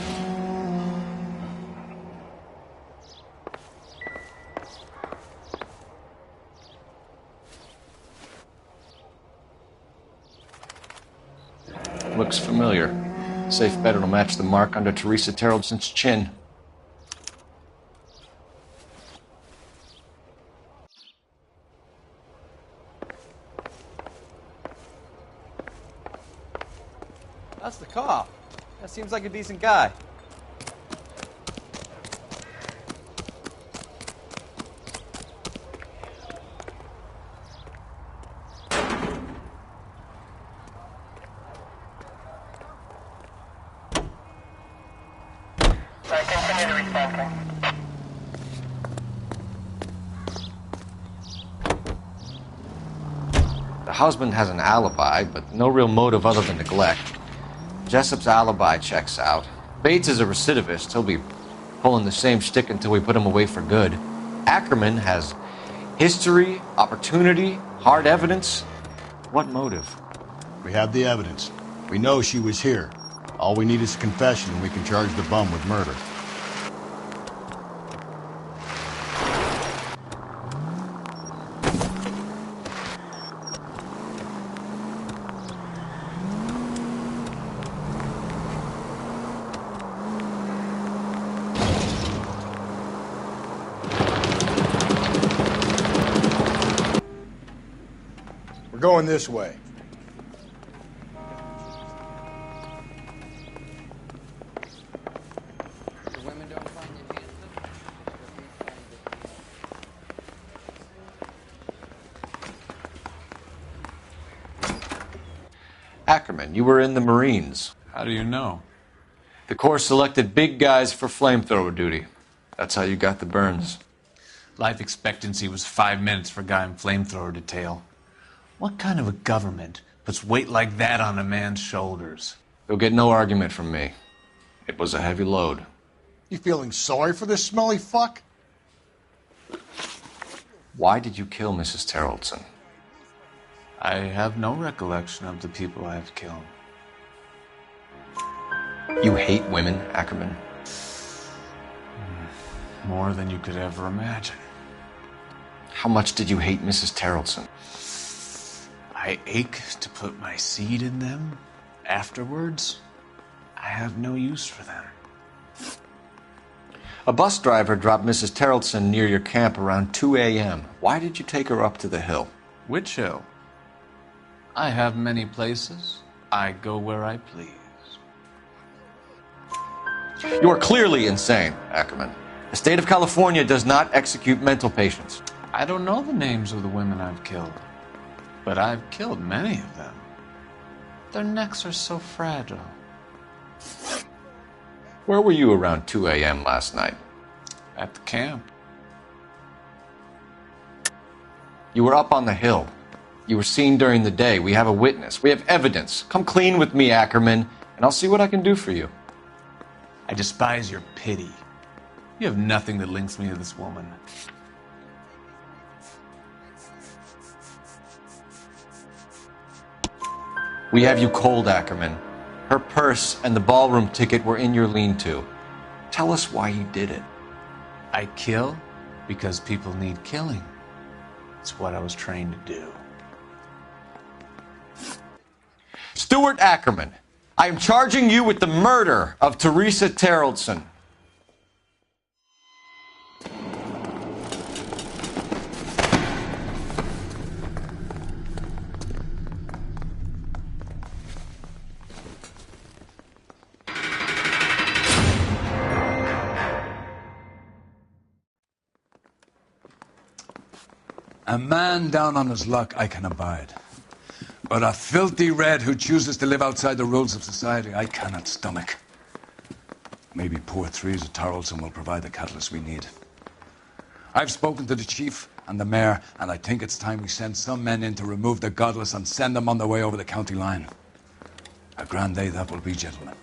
Looks familiar. Safe bet it'll match the mark under Teresa Terreldson's chin. That's the cop. That seems like a decent guy. The husband has an alibi, but no real motive other than neglect. Jessup's alibi checks out. Bates is a recidivist. He'll be pulling the same shtick until we put him away for good. Ackerman has history, opportunity, hard evidence. What motive? We have the evidence. We know she was here. All we need is a confession and we can charge the bum with murder. We're going this way. Ackerman, you were in the Marines. How do you know? The Corps selected big guys for flamethrower duty. That's how you got the burns. Life expectancy was 5 minutes for a guy in flamethrower detail. What kind of a government puts weight like that on a man's shoulders? You'll get no argument from me. It was a heavy load. You feeling sorry for this smelly fuck? Why did you kill Mrs. Terrelson? I have no recollection of the people I have killed. You hate women, Ackerman? More than you could ever imagine. How much did you hate Mrs. Terrelson? I ache to put my seed in them. Afterwards, I have no use for them. A bus driver dropped Mrs. Terrelson near your camp around 2 a.m. Why did you take her up to the hill? Which hill? I have many places. I go where I please. You are clearly insane, Ackerman. The state of California does not execute mental patients. I don't know the names of the women I've killed, but I've killed many of them. Their necks are so fragile. Where were you around 2 a.m. last night? At the camp. You were up on the hill. You were seen during the day. We have a witness. We have evidence. Come clean with me, Ackerman, and I'll see what I can do for you. I despise your pity. You have nothing that links me to this woman. We have you cold, Ackerman. Her purse and the ballroom ticket were in your lean-to. Tell us why you did it. I kill because people need killing. It's what I was trained to do. Stuart Ackerman, I am charging you with the murder of Teresa Terrelson. A man down on his luck I can abide. But a filthy red who chooses to live outside the rules of society I cannot stomach. Maybe poor Teresa Terrelson will provide the catalyst we need. I've spoken to the chief and the mayor, and I think it's time we send some men in to remove the godless and send them on their way over the county line. A grand day that will be, gentlemen.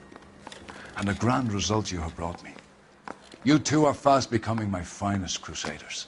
And a grand result you have brought me. You two are fast becoming my finest crusaders.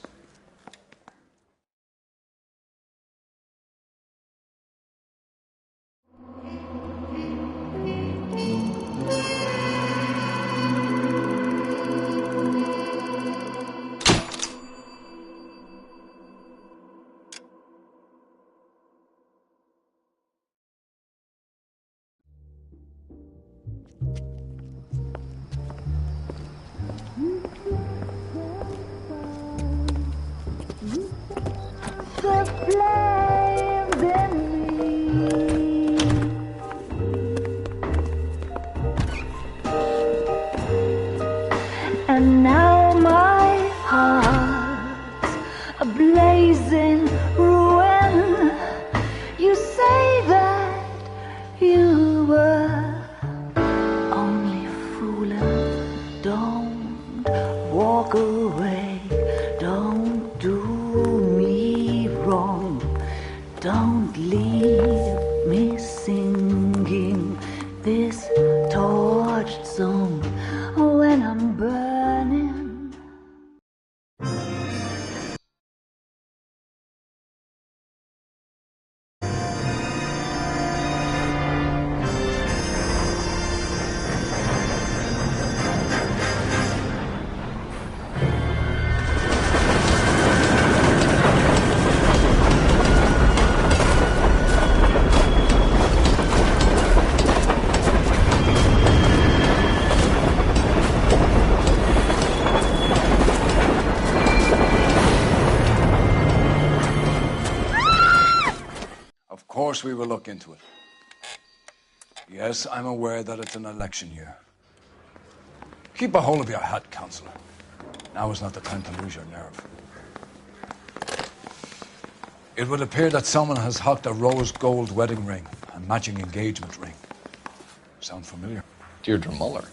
And now my heart's a blazing ruin. You say that you were only fooling. Don't walk away. Don't do me wrong. Don't leave me singing this torched song when I'm burning. Of course we will look into it. Yes, I'm aware that it's an election year. Keep a hold of your hat, Councillor. Now is not the time to lose your nerve. It would appear that someone has hocked a rose gold wedding ring and matching engagement ring. Sound familiar? Deirdre Muller.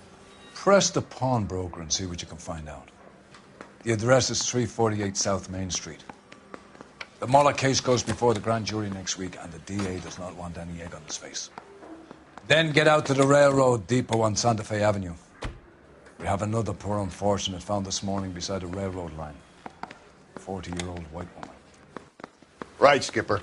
Press the pawnbroker and see what you can find out. The address is 348 South Main Street. The Muller case goes before the grand jury next week, and the DA does not want any egg on his face. Then get out to the railroad depot on Santa Fe Avenue. We have another poor unfortunate found this morning beside a railroad line. 40-year-old white woman. Right, Skipper.